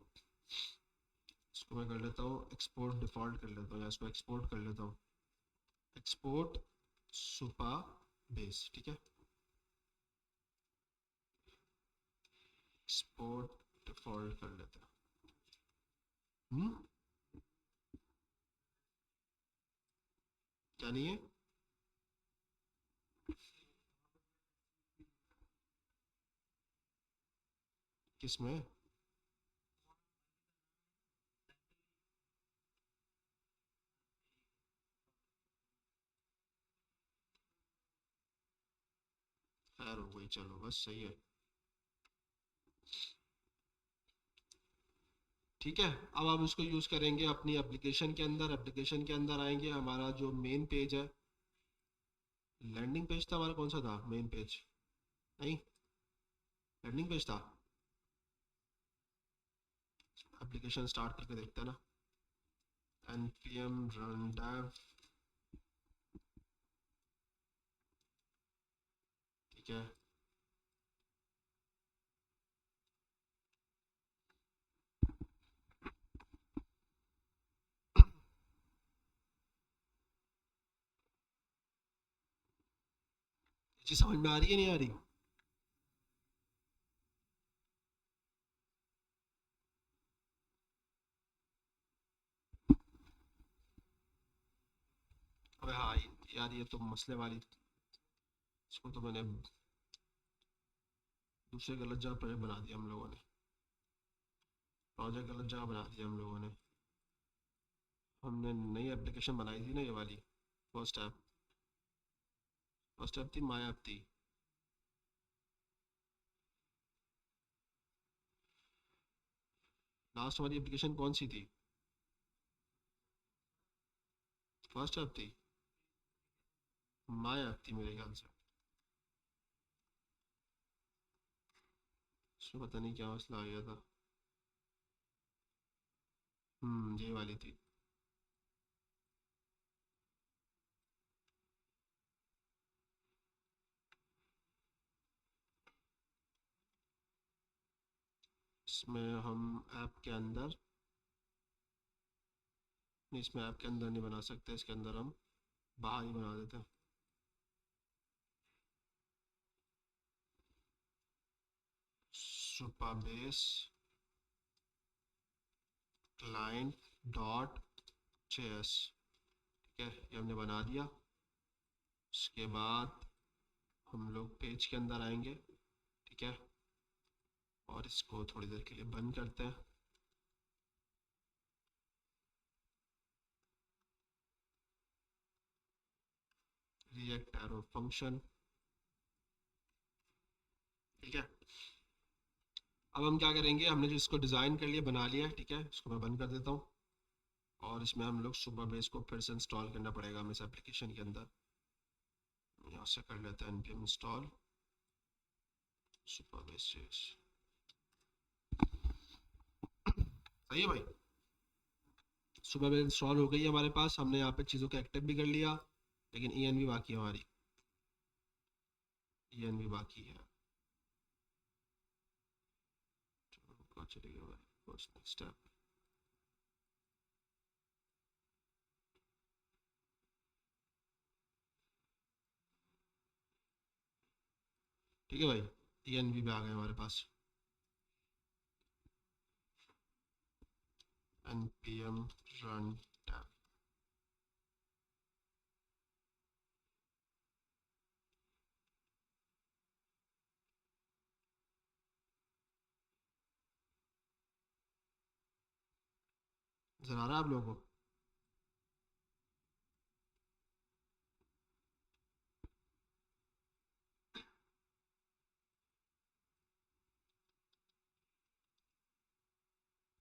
मैं कर लेता हूँ एक्सपोर्ट डिफ़ॉल्ट कर लेता हूँ, या इसको एक्सपोर्ट कर लेता हूँ, एक्सपोर्ट सुपा बेस, ठीक है, एक्सपोर्ट डिफॉल्ट कर लेते हैं। क्या नहीं है? किसमें? खैर हो गई, चलो बस सही है। ठीक है, अब हम इसको यूज़ करेंगे अपनी एप्लीकेशन के अंदर। एप्लीकेशन के अंदर आएंगे, हमारा जो मेन पेज है, लैंडिंग पेज था हमारा, कौन सा था मेन पेज? नहीं, लैंडिंग पेज था। एप्लीकेशन स्टार्ट करके देखते हैं ना, npm run dev, ठीक है। चीज़ समझ में आ रही है नहीं आ रही? अबे हाँ यार, ये तो मसले वाली, इसको तो मैंने दूसरे गलत जगह प्रोजेक्ट बना दिया हम लोगों ने, प्रोजेक्ट गलत जगह बना दिया हम लोगों ने। हमने नई एप्लीकेशन बनाई थी ना, ये वाली फर्स्ट ऐप, फर्स्ट ऐप थी माया ऐप थी। लास्ट वाली एप्लीकेशन कौन सी थी? फर्स्ट ऐप थी, माया ऐप थी मेरे ख्याल से। उसमें पता नहीं क्या मसला आ गया था। ये वाली थी। इसमें हम ऐप के अंदर नहीं, इसमें ऐप के अंदर नहीं बना सकते, इसके अंदर हम बाहर ही बना देते हैं। सुपरबेस क्लाइंट डॉट जेएस, ठीक है, ये हमने बना दिया। उसके बाद हम लोग पेज के अंदर आएंगे, ठीक है, और इसको थोड़ी देर के लिए बंद करते हैं। रिएक्ट एरो फंक्शन, ठीक है। अब हम क्या करेंगे, हमने जो इसको डिज़ाइन कर लिया, बना लिया है, ठीक है, इसको मैं बंद कर देता हूँ। और इसमें हम लोग सुपरबेस को फिर से इंस्टॉल करना पड़ेगा हमें इस एप्लीकेशन के अंदर। यहाँ से कर लेते हैं npm इंस्टॉल सुपरबेस। सही है भाई, सुपरबेस इंस्टॉल हो गई है हमारे पास। हमने यहाँ पे चीज़ों को एक्टिव भी कर लिया, लेकिन ई भी बाकी है हमारी, ई भी बाकी है। चलेगा भाई, नेक्स्ट स्टेप। ठीक है भाई, ई भी आ गए हमारे पास। npm run tab, नजर आ रहा है आप लोगों को?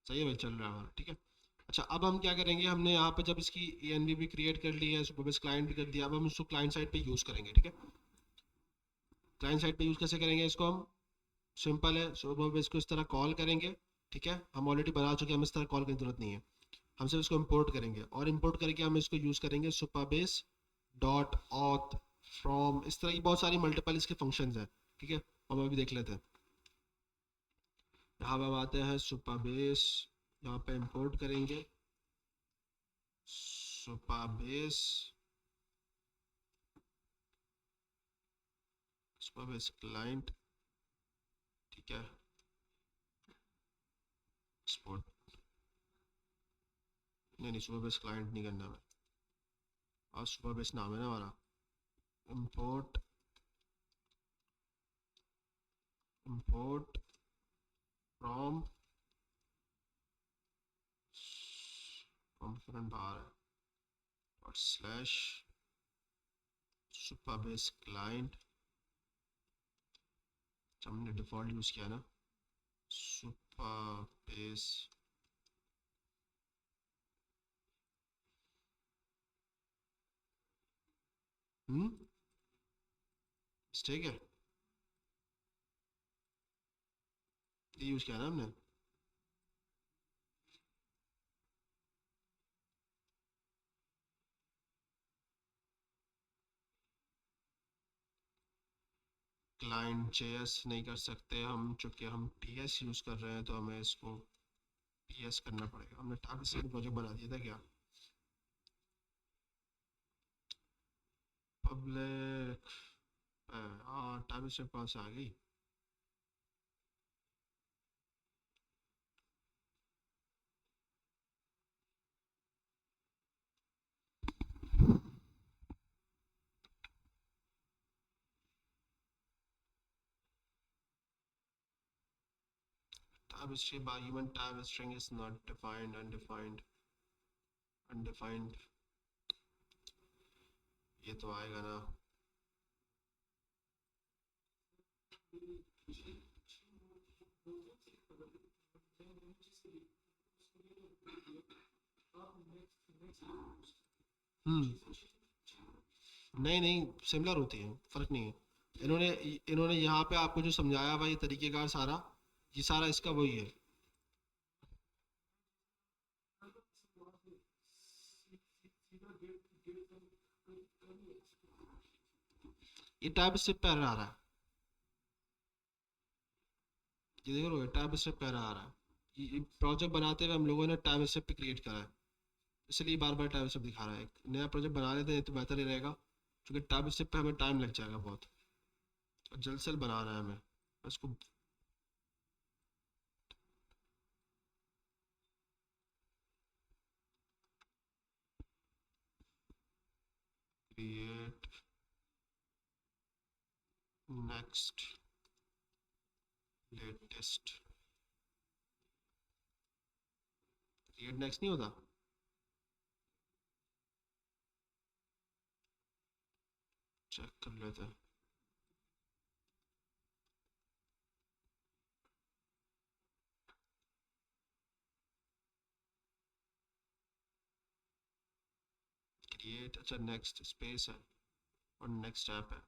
सही है भाई, चल रहा है हमारा, ठीक है। अच्छा, अब हम क्या करेंगे, हमने यहाँ पे जब इसकी ई भी क्रिएट कर ली है, सुपरबेस क्लाइंट भी कर दिया, अब हम इसको क्लाइंट साइड पे यूज़ करेंगे, ठीक है। क्लाइंट साइड पे यूज़ कैसे करेंगे इसको हम? सिंपल है, सुपरबेस को इस तरह कॉल करेंगे, ठीक है, हम ऑलरेडी बना चुके हैं, हम इस तरह कॉल करने की जरूरत नहीं है। हम सिर्फ इसको इंपोर्ट करेंगे, और इंपोर्ट करके हम इसको यूज़ करेंगे सुपरबेस डॉट ऑथ फ्रॉम, इस तरह की बहुत सारी मल्टीपल इसके फंक्शंस हैं, ठीक है, हम अभी देख लेते हैं। यहाँ पे हम आते हैं सुपरबेस, यहाँ पे इंपोर्ट करेंगे सुपरबेस सुपरबेस क्लाइंट, ठीक है, एक्सपोर्ट, नहीं सुपरबेस क्लाइंट नहीं करना है, और सुपरबेस नाम है ना हमारा, import from फ्रंट बाहर है, और स्लैश सुपरबेस क्लाइंट, हमने डिफॉल्ट यूज किया ना, सुपरबेस ठीक है, ये यूज किया ना हमने। क्लाइंट जेएस नहीं कर सकते हम, चूँकि हम टीएस यूज़ कर रहे हैं, तो हमें इसको पीएस करना पड़ेगा। हमने टाइप से प्रोजेक्ट बना दिया था क्या, पब्लिक, हाँ टाइप से कहाँ से आ गई, type string argument, type string is not defined, undefined, ये तो आएगा ना। नहीं नहीं, सिमिलर होती है, फर्क नहीं है। इन्होंने इन्होंने यहाँ पे आपको जो समझाया हुआ ये तरीकेकार सारा, ये सारा इसका वही है। ये टाइप स्ट्रिप पे एरर आ रहा है, ये देख लो टाइप स्ट्रिप पे एरर आ रहा है। ये प्रोजेक्ट बनाते हुए हम लोगों ने टाइप स्ट्रिप पे क्रिएट करा है, इसलिए बार बार टाइप स्ट्रिप दिखा रहा है। एक नया प्रोजेक्ट बना लेते हैं तो बेहतर ही रहेगा, क्योंकि टाइप स्ट्रिप पे हमें टाइम लग जाएगा बहुत, और जल्द से जल्द बनाना है हमें इसको। Create next latest, create next नहीं होता, चेक कर लेते हैं। क्रिएट, अच्छा नेक्स्ट स्पेस है और नेक्स्ट ऐप है।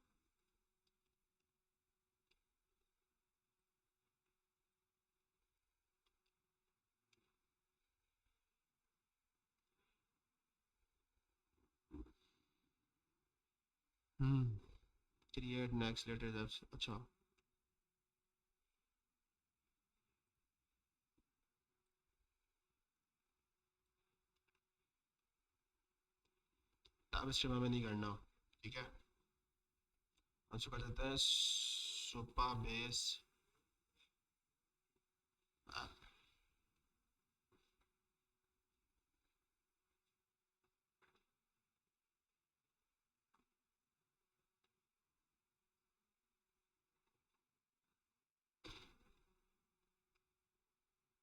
क्रिएट नेक्स्ट लेटेस्ट ऐप्स, अच्छा टाइप स्ट्रिप हमें नहीं करना, ठीक है। अच्छा कर देते हैं सुपर बेस ऐप,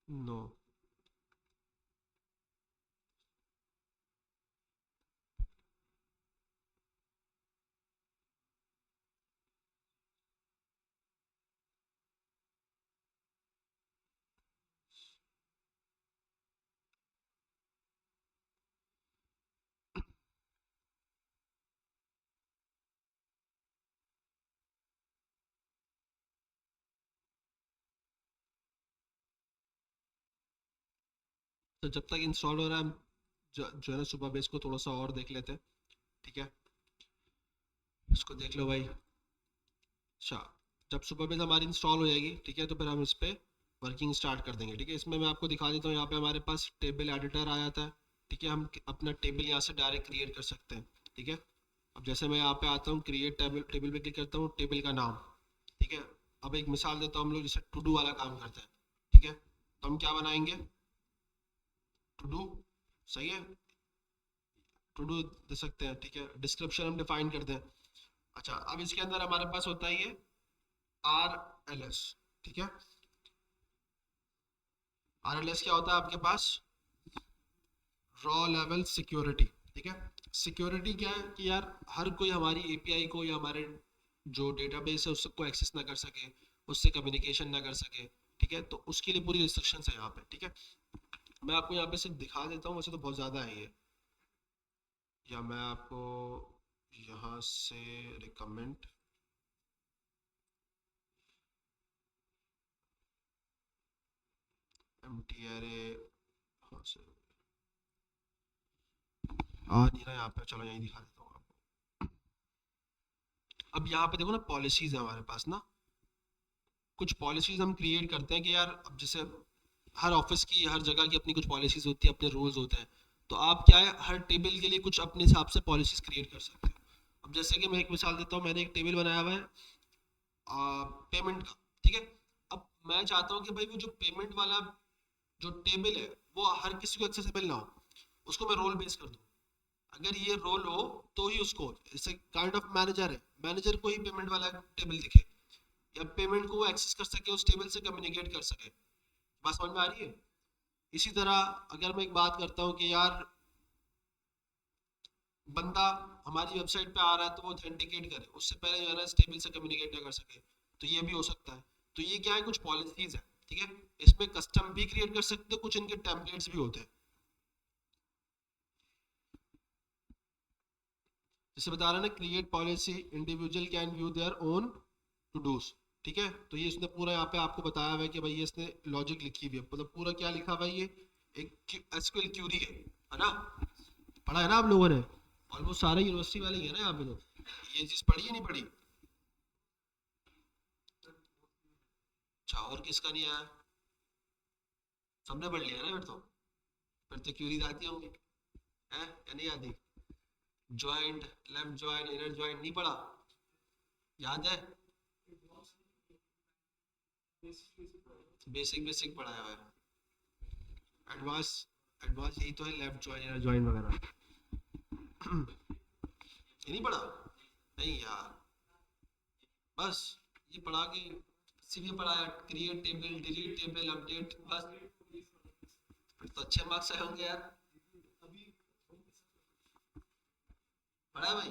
नो, तो जब तक इंस्टॉल हो रहा है हम जो है ना सुपर बेस को थोड़ा सा और देख लेते हैं, ठीक है। इसको देख लो भाई। अच्छा, जब सुपर बेस हमारी इंस्टॉल हो जाएगी, ठीक है, तो फिर हम इस पर वर्किंग स्टार्ट कर देंगे, ठीक है। इसमें मैं आपको दिखा देता हूँ, यहाँ पे हमारे पास टेबल एडिटर आ जाता है, ठीक है। हम अपना टेबल यहाँ से डायरेक्ट क्रिएट कर सकते हैं, ठीक है। अब जैसे मैं यहाँ पे आता हूँ, क्रिएट टेबल, टेबल पे क्लिक करता हूँ, टेबल का नाम, ठीक है। अब एक मिसाल देता हूँ, हम लोग जैसे टू डू वाला काम करते हैं, ठीक है, तो हम क्या बनाएंगे, टू डू, सही है, टू डू दे सकते हैं, ठीक है। डिस्क्रिप्शन हम डिफाइन करते हैं। अच्छा, अब इसके अंदर हमारे पास होता है ये RLS, ठीक है। RLS क्या होता है आपके पास, रॉ लेवल सिक्योरिटी, ठीक है। सिक्योरिटी क्या है कि यार हर कोई हमारी एपीआई को या हमारे जो डेटाबेस है उसको एक्सेस ना कर सके, उससे कम्युनिकेशन ना कर सके, ठीक है। तो उसके लिए पूरी रिस्ट्रिक्शंस है यहाँ पे, ठीक है। मैं आपको यहाँ पे सिर्फ दिखा देता हूँ, वैसे तो बहुत ज़्यादा है ये, या मैं आपको यहाँ से रिकमेंड, MTRA, हाँ से नहीं ना यहाँ पे, चलो यहीं दिखा देता हूँ आपको। अब यहाँ पे देखो ना, पॉलिसीज है हमारे पास ना, कुछ पॉलिसीज हम क्रिएट करते हैं कि यार, अब जैसे हर ऑफिस की, हर जगह की अपनी कुछ पॉलिसीज होती है, अपने रूल्स होते हैं। तो आप क्या है, हर टेबल के लिए कुछ अपने हिसाब से पॉलिसीज क्रिएट कर सकते हैं। अब जैसे कि मैं एक मिसाल देता हूँ, मैंने एक टेबल बनाया हुआ है पेमेंट का, ठीक है। अब मैं चाहता हूँ कि भाई वो जो पेमेंट वाला जो टेबल है वो हर किसी को एक्सेसिबल ना हो, उसको मैं रोल बेस कर दूँ। अगर ये रोल हो तो ही उसको, जैसे काइंड ऑफ मैनेजर है, मैनेजर को ही पेमेंट वाला टेबल दिखे, या पेमेंट को वो एक्सेस कर सके, उस टेबल से कम्युनिकेट कर सके। बात समझ में आ रही है। इसी तरह अगर मैं एक बात करता हूँ कि यार बंदा हमारी वेबसाइट पे आ रहा है तो वो ऑथेंटिकेट करे, उससे पहले जो है ना इस टेबल से कम्युनिकेट ना कर सके, तो ये भी हो सकता है। तो ये क्या है, कुछ पॉलिसीज है, ठीक है। इसमें कस्टम भी क्रिएट कर सकते हो, कुछ इनके टेम्पलेट्स भी होते हैं। जैसे बता रहा है ना, create policy, individual can view their own todos, ठीक है। तो ये इसने पूरा यहाँ पे आपको बताया हुआ है कि भाई ये इसने लॉजिक लिखी हुई है, मतलब पूरा क्या लिखा हुआ है, ये एक एसक्यूएल क्यूरी है ना। पढ़ा है ना आप लोगों ने, ऑलमोस्ट सारे यूनिवर्सिटी वाले ही है ना यहाँ पे, तो ये चीज़ पढ़ी है नहीं पढ़ी। अच्छा, और किसका नहीं आया, सबने पढ़ लिया ना फिर तो क्यूरीज आती होंगी, है या नहीं आती। Joint, left joint, inner joint नहीं पढ़ा, याद है, बेसिक बेसिक पढ़ाया हुआ है। एडवांस, एडवांस यही तो है, लेफ्ट ज्वाइंट, इनर ज्वाइंट वगैरह। ये नहीं पढ़ा, नहीं यार, बस ये पढ़ा के सीधे पढ़ाया, create table, delete table, update, बस, फिर तो अच्छे मार्क्स आए होंगे यार। पढ़ा है भाई।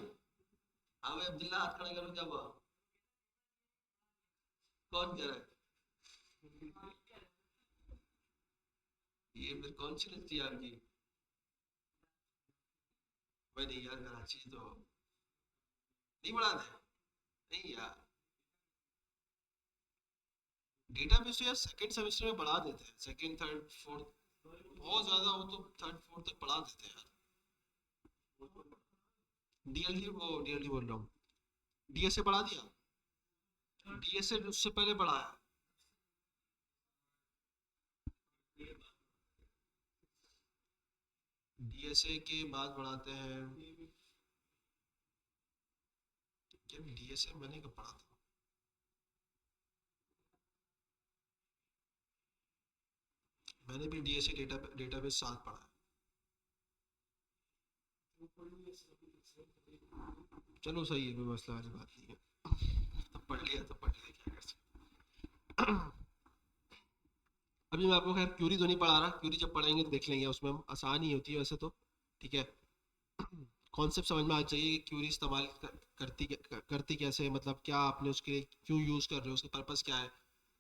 हाँ भाई, अब्दुल्ला हाथ खड़ा करो, क्या हुआ, कौन कह रहा है, ये फिर कौन सी लगती है आपकी। भाई नहीं यार, कराची तो नहीं पढ़ाते, नहीं यार, डेटाबेस तो यार सेकंड सेमेस्टर में पढ़ा देते हैं, सेकंड थर्ड फोर्थ, बहुत ज्यादा हो तो थर्ड फोर्थ तक पढ़ा देते हैं यार। डीएलडी, वो डीएलडी बोल रहा हूँ, डीएसए पढ़ा दिया, डीएसए उससे पहले पढ़ाया। डीएसए के बाद पढ़ाते हैं, क्या डीएसए मैंने कब पढ़ा था, मैंने भी डीएसए डेटाबेस साथ पढ़ा है। चलो सही है, कोई मसला वाली बात नहीं है, तब पढ़ लिया तो पढ़ लिया, क्या कर सकते। अभी मैं आपको खैर क्यूरी तो नहीं पढ़ा रहा, क्यूरी जब पढ़ेंगे तो देख लेंगे, उसमें हम आसान ही होती है वैसे तो, ठीक है। कॉन्सेप्ट समझ में आ चाहिए कि क्यूरी इस्तेमाल करती कैसे है, मतलब क्या आपने उसके लिए क्यों यूज़ कर रहे हो, उसका पर्पस क्या है,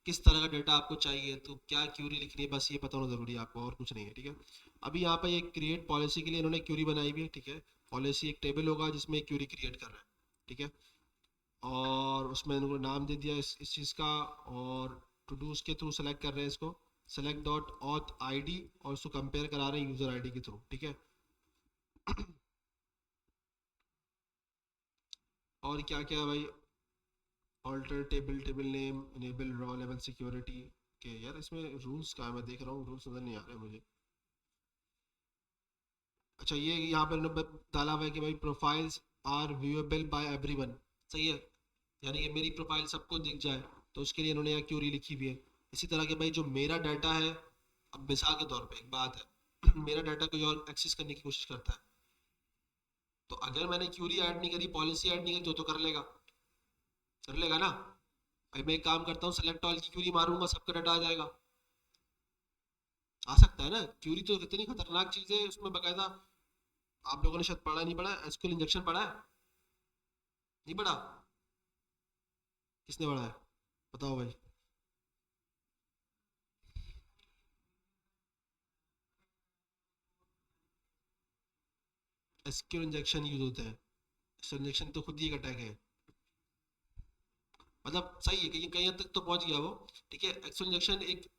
किस तरह का डेटा आपको चाहिए, तो क्या क्यूरी लिखनी है, बस ये पता होना ज़रूरी है आपको, और कुछ नहीं है, ठीक है। अभी यहाँ पर ये क्रिएट पॉलिसी के लिए इन्होंने क्यूरी बनाई हुई है, ठीक है। पॉलिसी एक टेबल होगा जिसमें क्यूरी क्रिएट कर रहा है, ठीक है। और उसमें इन्होंने नाम दे दिया इस चीज़ का, और टू डूज के थ्रू सेलेक्ट कर रहे हैं इसको, सेलेक्ट डॉट ऑथ आईडी, और उसको कंपेयर करा रहे हैं यूज़र आईडी के थ्रू, ठीक है। और क्या क्या है भाई, alter table, table name, enable row level security के, यार इसमें रूल्स कहाँ है, मैं देख रहा हूँ रूल्स नज़र नहीं आ रहे मुझे। अच्छा, ये यहाँ पर डाला हुआ है कि भाई profiles are viewable by everyone, सही है, यानी कि मेरी प्रोफाइल सबको दिख जाए, तो उसके लिए इन्होंने यहाँ क्यूरी लिखी हुई है। इसी तरह के भाई जो मेरा डाटा है, अब मिसाल के तौर पे एक बात है मेरा डाटा कोई और एक्सेस करने की कोशिश करता है, तो अगर मैंने क्यूरी ऐड नहीं करी, पॉलिसी ऐड नहीं करी, तो कर लेगा, कर लेगा ना। भाई मैं एक काम करता हूँ, सेलेक्ट ऑल की क्यूरी मारूंगा, सबका डाटा आ जाएगा, आ सकता है ना। क्यूरी तो इतनी खतरनाक चीज है, उसमें बकायदा आप लोगों ने शायद पढ़ा नहीं पढ़ा, एसक्यूएल इंजेक्शन पढ़ा है, नहीं पढ़ा, किसने पढ़ा है, बताओ भाई। एसक्यूएल इंजेक्शन यूज होते हैं, एसक्यूएल इंजेक्शन तो खुद ही एक अटैक है, मतलब सही है, कहीं कहीं हद तक तो पहुंच गया वो, ठीक है। एसक्यूएल इंजेक्शन एक,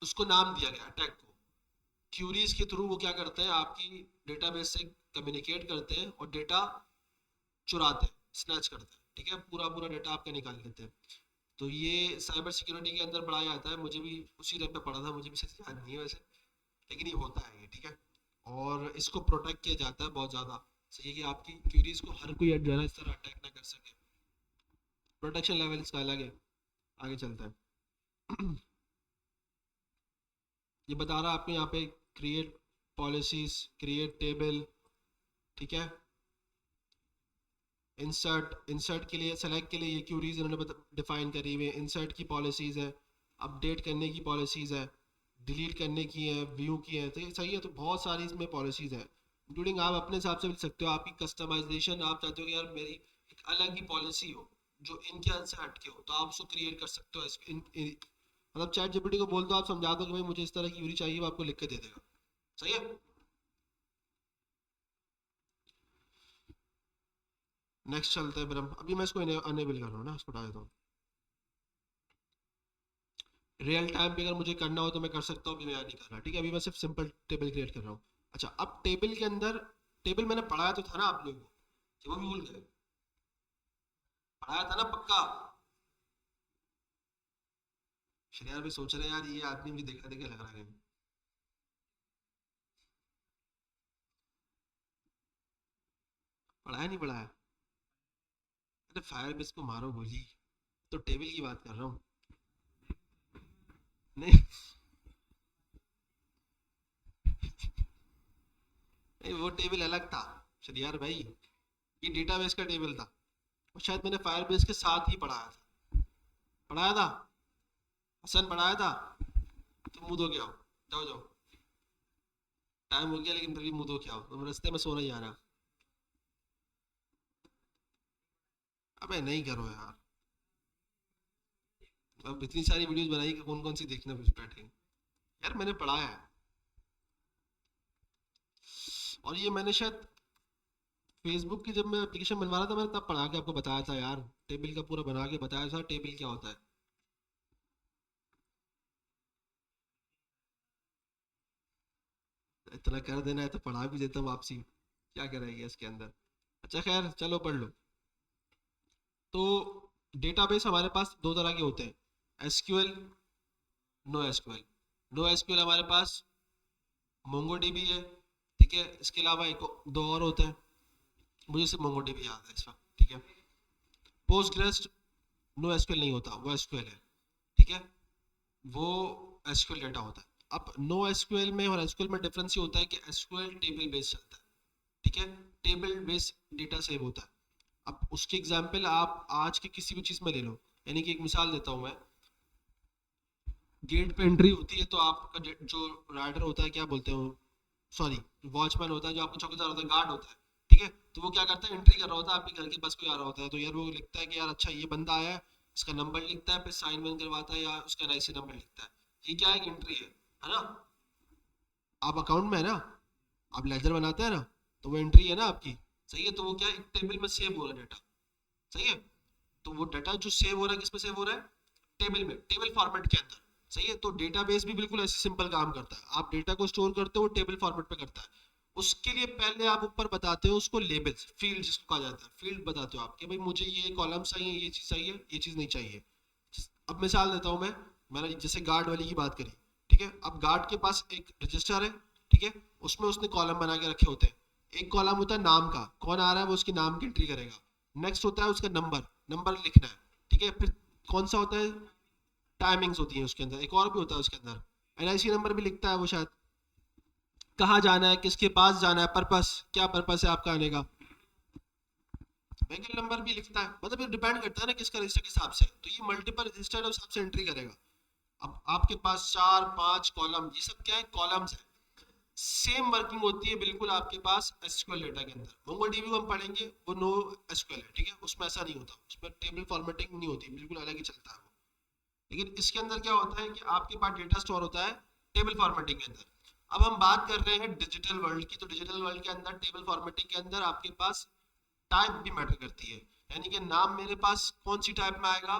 उसको नाम दिया गया अटैक को। क्यूरीज के थ्रू वो क्या करते हैं, आपकी डेटाबेस से कम्युनिकेट करते हैं और डेटा चुराते हैं, स्नैच करते हैं, ठीक है, पूरा पूरा डेटा आपका निकाल लेते हैं। तो ये साइबर सिक्योरिटी के अंदर पढ़ाया जाता है, मुझे भी उसी टाइप पे पढ़ा था, मुझे भी सही याद नहीं है वैसे, लेकिन ये होता है ये, ठीक है। और इसको प्रोटेक्ट किया जाता है बहुत ज़्यादा, सही है, कि आपकी क्यूरीज को हर कोई जो है ना इस तरह अटैक ना कर सके। प्रोटेक्शन लेवल इसका अलग है, आगे चलता है ये बता रहा है आपको यहाँ पे, क्रिएट पॉलिसीज, क्रिएट टेबल, ठीक है, इंसर्ट, इंसर्ट के लिए, सेलेक्ट के लिए ये क्यूरीज इन्होंने डिफाइन करी हुई है, इंसर्ट की पॉलिसीज है, अपडेट करने की पॉलिसीज है, डिलीट करने की है, व्यू की है, तो ये सही है। तो बहुत सारी इसमें पॉलिसीज है, इंक्लूडिंग आप अपने हिसाब से भी लिख सकते हो, आपकी कस्टमाइजेशन, आप चाहते हो कि यार मेरी एक अलग ही पॉलिसी हो जो इनके से हटके हो, तो आप उसको क्रिएट कर सकते हो। मतलब चैट जीपीटी को बोल दो, आप समझा दो कि भाई मुझे इस तरह की क्यूरी चाहिए, वो आपको लिख के दे देगा, सही है। नेक्स्ट चलते हैं फिर हम, अभी मैं इसको अनेबल कर रहा हूँ ना, इसको हटा देता हूँ। रियल टाइम पे अगर मुझे करना हो तो मैं कर सकता हूँ, अभी मैं याद नहीं कर रहा, ठीक है, अभी मैं सिर्फ सिंपल टेबल क्रिएट कर रहा हूँ। अच्छा, अब टेबल के अंदर, टेबल मैंने पढ़ाया तो था ना आप लोगों को, कि वो भी भूल गए, पढ़ाया था ना पक्का। शरियार भी सोच रहे हैं यार ये आदमी मुझे देखा देखा लग रहा है, पढ़ाया नहीं पढ़ाया। अरे फायर बेस को मारो गोली, तो टेबल की बात कर रहा हूँ। नहीं नहीं, वो टेबल अलग था शरियार भाई, ये डेटाबेस का टेबल था, और शायद मैंने फायर बेस के साथ ही पढ़ाया था, पढ़ाया था, हसन पढ़ाया था। तुम मुंह धो के आओ, जाओ जाओ, टाइम हो गया, लेकिन फिर भी मुंह धो के आओ, तुम रास्ते में सोना ही आ रहा। अबे नहीं करो यार, अब इतनी सारी वीडियोस बनाई कि कौन कौन सी देखना फिर बैठे, यार मैंने पढ़ाया है। और ये मैंने शायद फेसबुक की, जब मैं एप्लीकेशन बनवा रहा था, मैंने तब पढ़ा के आपको बताया था यार, टेबल का पूरा बना के बताया था, टेबल क्या होता है। इतना कर देना है तो पढ़ा भी देता हूँ वापसी, क्या करेंगे इसके अंदर। अच्छा खैर चलो पढ़ लो। तो डेटाबेस हमारे पास दो तरह के होते हैं, SQL, no SQL. No SQL हमारे पास मोंगोडीबी है, ठीक है, इसके अलावा एक दो और होते हैं, मुझे सिर्फ मोंगोडीबी याद है इस वक्त, ठीक है। पोस्टग्रेस नो एसक्यूएल नहीं होता, वो एसक्यूएल है, ठीक है, वो एसक्यूएल डाटा होता है। अब नो एसक्यूएल में और एसक्यूएल में डिफरेंस ये होता है कि एसक्यूएल टेबल बेस्ड चलता है, ठीक है, टेबल बेस्ड डेटा सेव होता है। अब उसकी एग्जांपल आप आज की किसी भी चीज़ में ले लो, यानी कि एक मिसाल देता हूँ मैं, गेट पे एंट्री होती है तो आपका जो राइडर होता है, क्या बोलते हैं, सॉरी, वॉचमैन होता है, जो आपका चौकीदार होता है, गार्ड होता है, ठीक है, तो वो क्या करता है, एंट्री कर रहा होता है, आपके घर के पास कोई आ रहा होता है, तो यार वो लिखता है कि यार अच्छा ये बंदा आया है, इसका नंबर लिखता है, फिर साइन वाइन करवाता है, या उसका एनआईसी नंबर लिखता है, ये क्या है, एंट्री है ना। आप अकाउंट में है ना, आप लेजर बनाते हैं ना, तो वो एंट्री है ना आपकी, सही है, तो वो क्या है, एक टेबल में सेव हो रहा है डाटा, सही है। तो वो डाटा जो सेव हो रहा है, किस में सेव हो रहा है, टेबल में, टेबल फॉर्मेट के अंदर, सही है। तो डेटाबेस भी बिल्कुल ऐसे सिंपल काम करता है, आप डेटा को स्टोर करते हो टेबल फॉर्मेट पे करता है। उसके लिए पहले आप ऊपर बताते हो उसको लेबल्स, फील्ड जिसको कहा जाता है, फील्ड बताते हो आप कि भाई मुझे ये कॉलम चाहिए, ये चीज़ चाहिए, ये चीज़ नहीं चाहिए। अब मिसाल देता हूँ मैं, मैंने जैसे गार्ड वाली की बात करी, ठीक है, अब गार्ड के पास एक रजिस्टर है, ठीक है, उसमें उसने कॉलम बना के रखे होते हैं, एक कॉलम होता है नाम का, कौन आ रहा है वो उसके नाम की एंट्री करेगा। नेक्स्ट होता है उसका नंबर, नंबर लिखना है, ठीक है। फिर कौन सा होता है, टाइमिंग्स होती है उसके अंदर, एक और भी होता है उसके अंदर, एनआईसी नंबर भी लिखता है वो शायद, कहाँ जाना है, किसके पास जाना है, पर्पस, क्या पर्पस है आपका आने का, व्हीकल नंबर भी लिखता है। मतलब ये डिपेंड करता है ना किसका रजिस्टर के हिसाब से, तो ये मल्टीपल रजिस्टर है उस हिसाब से एंट्री करेगा। अब आपके पास 4 5 कॉलम, ये सब क्या है, कॉलम्स है। सेम वर्किंग होती है बिल्कुल आपके पास एसक्यूएल डेटा के अंदर। मोंगोडीबी को हम पढ़ेंगे, वो नो एसक्यूएल है, ठीक है, उसमें ऐसा नहीं होता, उसमें टेबल फॉर्मेटिंग नहीं होती, बिल्कुल अलग ही चलता है वो। लेकिन इसके अंदर क्या होता है कि आपके पास डेटा स्टोर होता है टेबल फॉर्मेटिंग के अंदर। अब हम बात कर रहे हैं डिजिटल वर्ल्ड की, तो डिजिटल वर्ल्ड के अंदर टेबल फॉर्मेटिंग के अंदर आपके पास टाइप भी मैटर करती है। यानी कि नाम मेरे पास कौन सी टाइप में आएगा,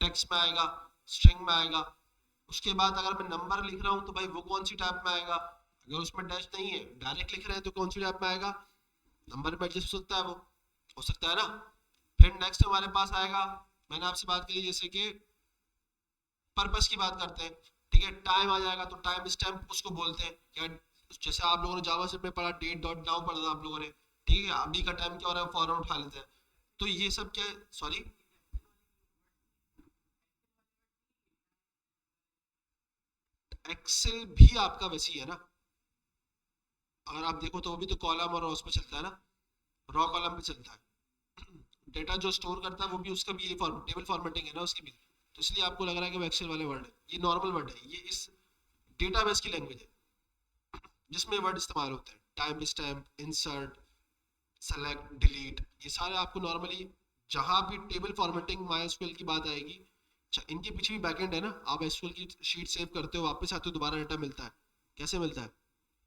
टेक्स्ट में आएगा, स्ट्रिंग में आएगा। उसके बाद अगर मैं नंबर लिख रहा हूँ तो भाई वो कौन सी टाइप में आएगा, अगर उसमें डैश नहीं है डायरेक्ट लिख रहे हैं तो कौन सी टाइप में आएगा, नंबर में एडजस्ट हो सकता है वो, हो सकता है ना। फिर नेक्स्ट हमारे पास आएगा, मैंने आपसे बात करी जैसे कि पर्पस की बात करते हैं, ठीक है, टाइम आ जाएगा तो टाइम स्टैम्प उसको बोलते हैं क्या, जैसे आप लोगों ने जावास्क्रिप्ट में पढ़ा डेट डॉट नाउ पढ़ा था आप लोगों ने, ठीक है, अभी का टाइम क्या हो रहा है फौरन उठा लेते हैं। तो ये सब क्या है, सॉरी, एक्सेल भी आपका वैसी है ना, अगर आप देखो तो वो भी तो कॉलम और रोज पे चलता है ना, रॉ कॉलम पे चलता है। डेटा जो स्टोर करता है वो भी उसका भी ये फॉर्म टेबल फॉर्मेटिंग है ना उसकी भी, तो इसलिए आपको लग रहा है कि वो एक्सेल वाले वर्ड है, ये नॉर्मल वर्ड है, ये इस डेटाबेस की लैंग्वेज है जिसमें वर्ड इस्तेमाल होते हैं, time stamp, insert, select, delete, ये सारे आपको नॉर्मली जहां भी टेबल फॉर्मेटिंग मायस्क्यूएल की बात आएगी। अच्छा, इनके पीछे भी बैकएंड है ना, आप एसक्यूएल की शीट सेव करते हो, वापस आते हो, दोबारा डाटा मिलता है, कैसे मिलता है,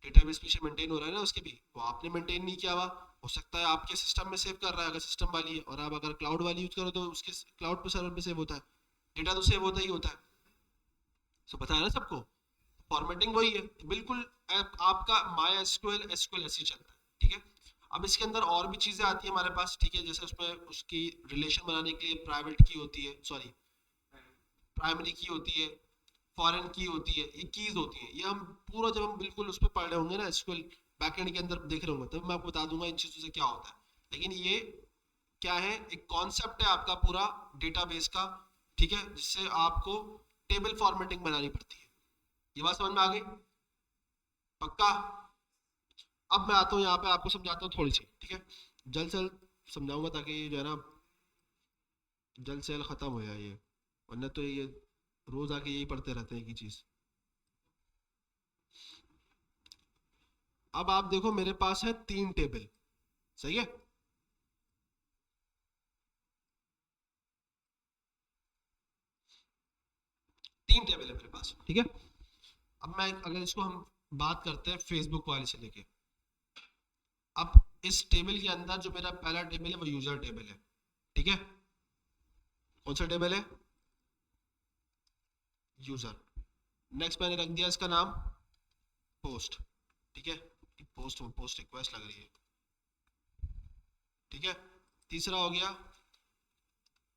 डेटाबेस पीछे मेंटेन हो रहा है ना उसके भी, वो आपने मेंटेन नहीं किया हुआ, हो सकता है आपके सिस्टम में सेव कर रहा है अगर सिस्टम वाली है, और आप अगर क्लाउड वाली यूज करो तो उसके क्लाउड पे सर्वर पे सेव होता है, डेटा तो सेव होता ही होता है। सो पता है ना सबको, फॉर्मेटिंग वही है बिल्कुल। आपका माई एसक्यूएल एसक्यूएल ऐसे ही चलता है, ठीक है। अब इसके अंदर और भी चीजें आती है हमारे पास, ठीक है, जैसे उसमें उसकी रिलेशन बनाने के लिए प्राइवेट की होती है, सॉरी प्राइमरी की होती है, फॉरेन की होती है, ये कीज होती है, ये हम पूरा जब हम बिल्कुल उस पर पढ़ रहे होंगे ना एसक्यूएल बैकएंड के अंदर देख रहे होंगे तब मैं आपको बता दूंगा इन चीजों से क्या होता है। लेकिन ये क्या है, एक कॉन्सेप्ट है आपका पूरा डेटाबेस का, ठीक है, जिससे आपको टेबल फॉर्मेटिंग बनानी पड़ती है। ये बात समझ में आ गई, पक्का। अब मैं आता हूँ यहाँ पे आपको समझाता हूँ थोड़ी सी, ठीक है, जल्द से जल्द समझाऊंगा ताकि ये जो है ना जल्द से जल्द खत्म हो जाए ये, वरना तो ये रोज आके यही पढ़ते रहते हैं एक ही चीज। अब आप देखो मेरे पास है 3 टेबल, सही है, 3 टेबल है मेरे पास, ठीक है। अब मैं अगर इसको हम बात करते हैं फेसबुक वाले से लेके, अब इस टेबल के अंदर जो मेरा पहला टेबल है वो यूजर टेबल है, ठीक है, कौन सा टेबल है, यूजर। नेक्स्ट मैंने रख दिया इसका नाम पोस्ट, ठीक है, पोस्ट पोस्ट रिक्वेस्ट लग रही है, ठीक है। तीसरा हो गया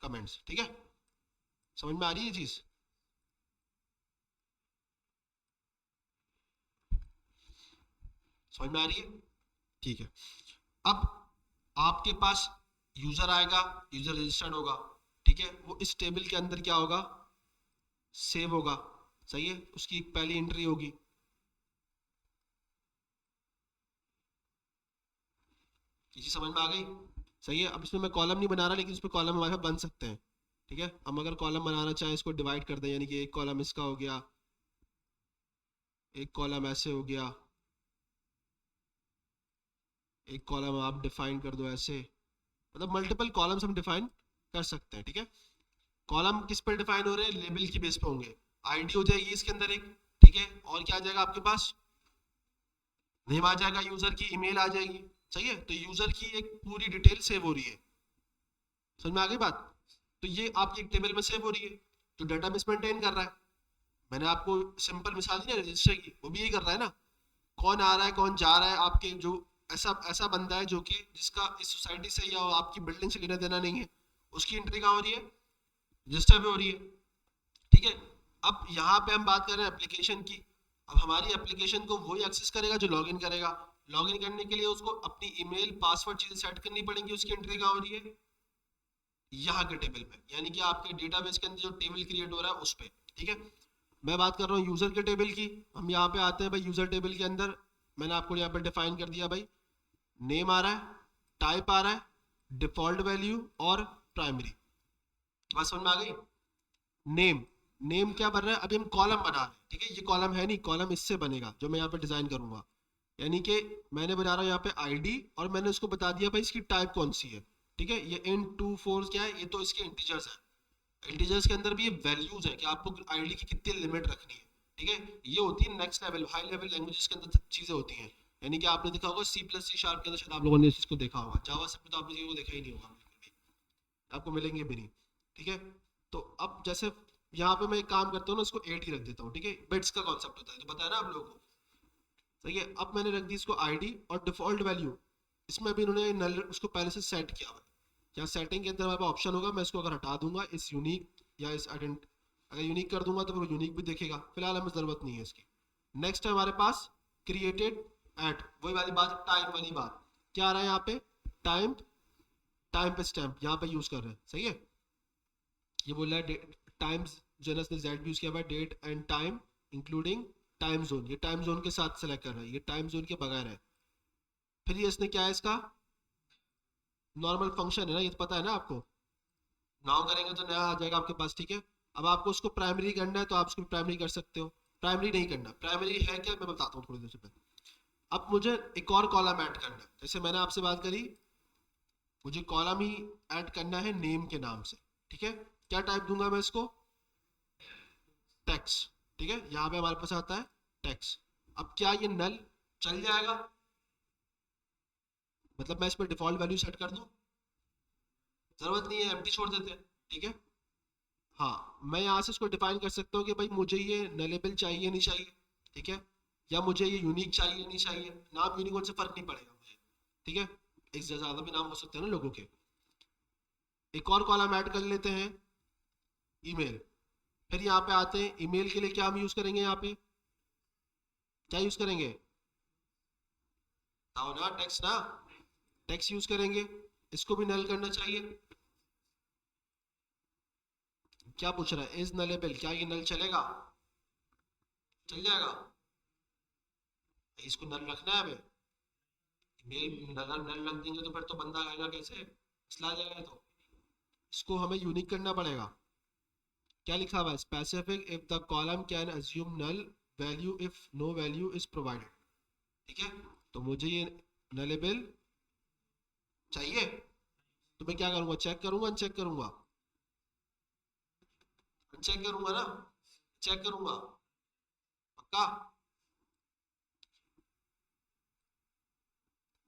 कमेंट्स, ठीक है, समझ में आ रही है चीज, समझ में आ रही है, ठीक है। अब आपके पास यूजर आएगा, यूजर रजिस्टर्ड होगा, ठीक है, वो इस टेबल के अंदर क्या होगा, सेव होगा, सही है, उसकी एक पहली एंट्री होगी, ये चीज समझ में आ गई, सही है। अब इसमें मैं कॉलम नहीं बना रहा लेकिन इसमें कॉलम हमारे पास बन सकते हैं, ठीक है। हम अगर कॉलम बनाना चाहें इसको डिवाइड कर दें, यानी कि एक कॉलम इसका हो गया, एक कॉलम ऐसे हो गया, एक कॉलम आप डिफाइन कर दो ऐसे, मतलब मल्टीपल कॉलम्स हम डिफाइन कर सकते हैं, ठीक है। कॉलम किस पर डिफाइन हो रहे हैं, लेबल की बेस पे होंगे, आईडी हो जाएगी इसके अंदर एक, ठीक है, और क्या आ जाएगा आपके पास, नेम आ जाएगा यूजर की, ईमेल आ जाएगी, सही है, तो यूजर की एक पूरी डिटेल सेव हो रही है, समझ में आ गई बात। तो ये आपकी एक टेबल में सेव हो रही है जो डेटाबेस मेंटेन कर रहा है। मैंने आपको सिंपल मिसाल दी ना रजिस्टर की, वो भी यही कर रहा है ना, कौन आ रहा है कौन जा रहा है, आपके जो ऐसा ऐसा बंदा है जो कि जिसका इस सोसाइटी से या आपकी बिल्डिंग से लेना देना नहीं है, उसकी एंट्री कहाँ हो रही है, रजिस्टर पे हो रही है, ठीक है। अब यहाँ पे हम बात कर रहे हैं एप्लीकेशन की, अब हमारी एप्लीकेशन को वही एक्सेस करेगा जो लॉगिन करेगा, लॉगिन करने के लिए उसको अपनी ईमेल पासवर्ड चीजें सेट करनी पड़ेंगी। उसकी एंट्री कहाँ हो रही है? यहाँ के टेबल पे, यानी कि आपके डेटाबेस के अंदर जो टेबल क्रिएट हो रहा है उस पे। ठीक है, मैं बात कर रहा हूँ यूजर के टेबल की। हम यहाँ पे आते हैं भाई यूजर टेबल के अंदर। मैंने आपको यहाँ पे डिफाइन कर दिया भाई, नेम आ रहा है, टाइप आ रहा है, डिफॉल्ट वैल्यू और प्राइमरी। बात समझ में आ गई? नेम, नेम क्या बन रहा है? अभी हम कॉलम बना रहे हैं। ठीक है, ये कॉलम है नहीं, कॉलम इससे बनेगा जो मैं यहाँ पे डिजाइन करूंगा। यानी कि मैंने बना रहा हूँ यहाँ पे आईडी और मैंने उसको बता दिया भाई इसकी टाइप कौन सी है। ठीक है, ये इन टू फोर क्या है? ये तो इसके इंटीजर्स है। इंटीजर्स के अंदर भी ये वैल्यूज है कि आपको आईडी की कितनी लिमिट रखनी है। ठीक है, ये होती है next level, high level languages के अंदर चीजें होती हैं। यानी कि आपने देखा होगा सी प्लस सी शार्प के अंदर, शायद आप लोगों ने इस चीज को देखा होगा। जावा से तो आपने चीजों को देखा ही नहीं होगा, बिल्कुल भी आपको मिलेंगे भी नहीं। ठीक है, तो अब जैसे यहाँ पे मैं एक काम करता हूँ ना, इसको 8 ही रख देता हूँ। ठीक है, बिट्स का कॉन्सेप्ट होता है, तो बताया ना आप लोगों को। सही है, अब मैंने रख दी इसको आईडी और डिफॉल्ट वैल्यू। इसमें भी इन्होंने नल उसको पहले से सेट किया हुआ है। यहाँ सेटिंग के अंदर हमारे पास ऑप्शन होगा, मैं इसको अगर हटा दूंगा इस यूनिक या इस आइडेंट, अगर यूनिक कर दूंगा तो फिर यूनिक भी देखेगा, फिलहाल हमें जरूरत नहीं है इसकी। नेक्स्ट है हमारे पास क्रिएटेड एट, वही वाली बात, टाइम वाली बात। क्या आ रहा है यहाँ पे? टाइम, टाइम पे स्टैम्प यहाँ पे यूज कर रहे हैं। सही है, ये बोल रहा है टाइम्स, जनस ने जेड यूज किया हुआ है, date and time including time zone. ये टाइम जोन के साथ सेलेक्ट कर रहा है, ये टाइम जोन के बगैर है। फिर ये इसने क्या है, इसका नॉर्मल फंक्शन है ना, ये तो पता है ना आपको। नाउ करेंगे तो नया आ जाएगा आपके पास। ठीक है, अब आपको उसको प्राइमरी करना है तो आप उसको प्राइमरी कर सकते हो। प्राइमरी नहीं करना, प्राइमरी है क्या मैं बताता हूँ थोड़ी देर से पहले। अब मुझे एक और कॉलम ऐड करना है, जैसे मैंने आपसे बात करी, मुझे कॉलम ही ऐड करना है नेम के नाम से। ठीक है, क्या टाइप दूंगा मैं इसको? टेक्स्ट। ठीक है, यहाँ पे हमारे पास आता है टेक्स्ट। अब क्या ये नल चल जाएगा? मतलब मैं इस पर डिफॉल्ट वैल्यू सेट कर दूं? जरूरत नहीं है, एम्प्टी छोड़ देते हैं। ठीक है, हाँ मैं यहाँ से इसको डिफाइन कर सकता हूँ कि भाई मुझे ये नलेबल चाहिए नहीं चाहिए। ठीक है, या मुझे ये यूनिक चाहिए नहीं चाहिए। नाम यूनिक से फर्क नहीं पड़ेगा मुझे। ठीक है, एक से ज्यादा भी नाम हो सकते हैं ना लोगों के। एक और कॉलम ऐड कर लेते हैं, ईमेल। फिर यहाँ पे आते हैं, ईमेल के लिए क्या हम यूज करेंगे? यहाँ पे क्या यूज करेंगे? बताओ ना, टेक्स्ट ना, टेक्स्ट यूज करेंगे। इसको भी नल करना चाहिए। क्या पूछ रहा है? इज नलेबल, क्या ये नल चलेगा? चल जाएगा? इसको नल रखना है हमें। मेल अगर नल रख देंगे तो फिर तो बंदा आएगा कैसे, मसला आ जाएगा। तो इसको हमें यूनिक करना पड़ेगा। क्या लिखा हुआ है? Specific if the column can assume null value if no value is provided. ठीक है, तो मुझे ये नलेबल चाहिए, तो मैं क्या करूंगा? चेक करूंगा, अनचेक करूंगा? अनचेक करूंगा ना, चेक करूंगा, पक्का?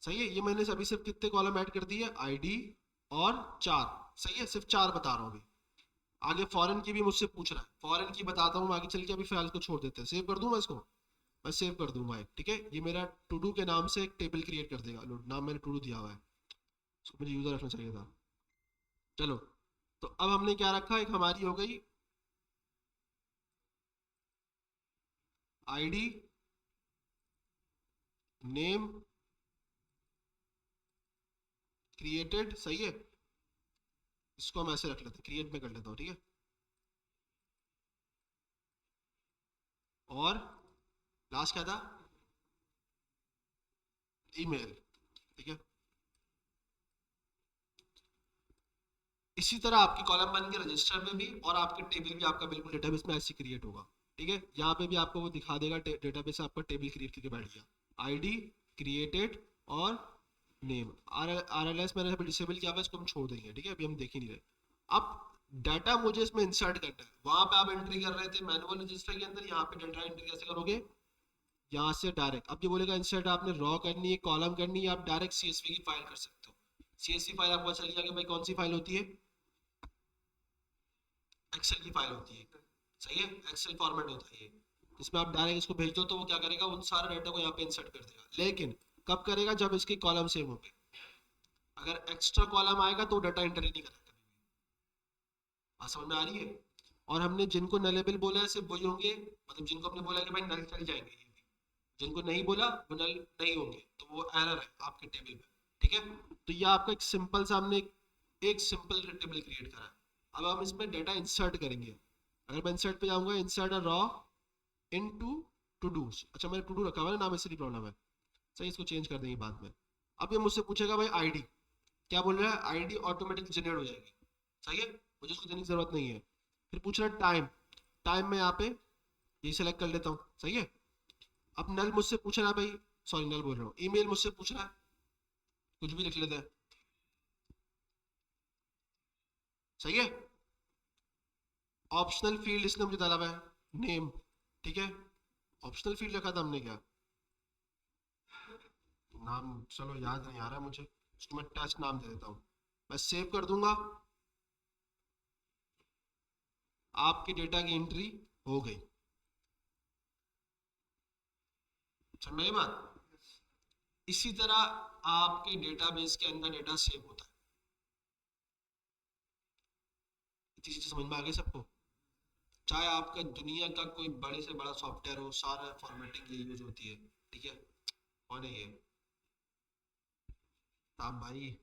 सही है, ये मैंने अभी सिर्फ कितने कॉलम ऐड कर दिए? आईडी और 4। सही है, सिर्फ 4 बता रहा हूँ अभी। आगे फॉरेन की भी मुझसे पूछ रहा है, फॉरेन की बताता हूँ आगे चल के। अभी फिलहाल इसको छोड़ देते हैं, सेव कर दूं मैं इसको? मैं सेव कर दूंगा एक। ठीक है, ये मेरा टू डू के नाम से एक टेबल क्रिएट कर देगा। लो, नाम मैंने टू डू दिया हुआ है, इसको मुझे यूजर रखना चाहिए था। चलो, तो अब हमने क्या रखा? एक हमारी हो गई आईडी, नेम, क्रिएटेड। सही है, इसको हम ऐसे रख लेते हैं, क्रिएट में कर लेता हूँ। ठीक है, और लास्ट क्या था? ईमेल। ठीक है, इसी तरह आपकी कॉलम बन के रजिस्टर में भी और आपके टेबल भी आपका बिल्कुल डेटाबेस में ऐसे क्रिएट होगा। ठीक है, यहाँ पे भी आपको वो दिखा देगा, डेटाबेस आपका टेबल क्रिएट करके बैठ गया। आईडी, क्रिएटेड और नेम। आर एल एस मैंने अभी डिसेबल किया हुआ है, इसको हम छोड़ देंगे। ठीक है, अभी हम देख ही नहीं रहे। अब डाटा मुझे इसमें इंसर्ट करना है। वहां पे आप एंट्री कर रहे थे मैनुअल रजिस्टर के अंदर, यहाँ पे डाटा एंट्री कैसे करोगे? यहाँ से डायरेक्ट। अब ये बोलेगा इंसर्ट आपने रॉ करनी है, कॉलम करनी है, आप डायरेक्ट सीएसवी की फाइल कर सकते हो। सीएसवी फाइल आपको चल गया कि भाई कौन सी फाइल होती है? एक्सेल की फाइल होती है। सही है, एक्सेल फॉर्मेट होता है ये, इसमें आप डायरेक्ट इसको भेज दो तो वो क्या करेगा? उन सारे डाटा को यहाँ पे इंसर्ट कर देगा। लेकिन कब करेगा? जब इसके कॉलम सेव होंगे। अगर एक्स्ट्रा कॉलम आएगा तो डाटा एंटर ही नहीं करेगा। बात समझ में आ रही है? और हमने जिनको नलेबल बोला है सिर्फ वही होंगे, मतलब जिनको हमने बोला कि भाई नल चल जाएंगे, ये भी जिनको नहीं बोला वो नल नहीं होंगे, तो वो एरर है आपके टेबल में। ठीक है, तो ये आपका एक सिंपल सा हमने एक सिंपल टेबल क्रिएट करा है। अब हम इसमें डेटा इंसर्ट करेंगे। अगर मैं इंसर्ट पे जाऊंगा, insert a row into todos, अच्छा मैंने टू डू रखा हुआ है, नाम में से नहीं प्रॉब्लम है, सही, इसको चेंज कर देंगे बाद में। अब ये मुझसे पूछेगा भाई आईडी, क्या बोल रहा है, आईडी ऑटोमेटिक जनरेट हो जाएगी, सही है, मुझे उसको देने की जरूरत नहीं है। फिर पूछ रहा है टाइम, टाइम में यहाँ पे ये सेलेक्ट कर लेता हूँ, सही है। अब नल मुझसे पूछ रहा है भाई, सॉरी नल बोल रहा हूँ, ईमेल मुझसे पूछ रहा है, कुछ भी लिख लेते हैं, सही है। ऑप्शनल फील्ड इसने मुझे डाला हुआ है नेम, ठीक है, ऑप्शनल फील्ड रखा था हमने क्या, नाम चलो याद नहीं आ रहा मुझे, उसको मैं टेस्ट नाम दे देता हूँ, मैं सेव कर दूंगा, आपके डेटा की एंट्री हो गई। समझ में आई बात। इसी तरह आपके डेटाबेस के अंदर डेटा सेव होता है। इतनी चीजें समझ में आ गई सबको। चाहे आपका दुनिया का कोई बड़े से बड़ा सॉफ्टवेयर हो, सारा फॉर्मेटिंग ये यूज होती है। ठीक है, कौन है ये, आप भाई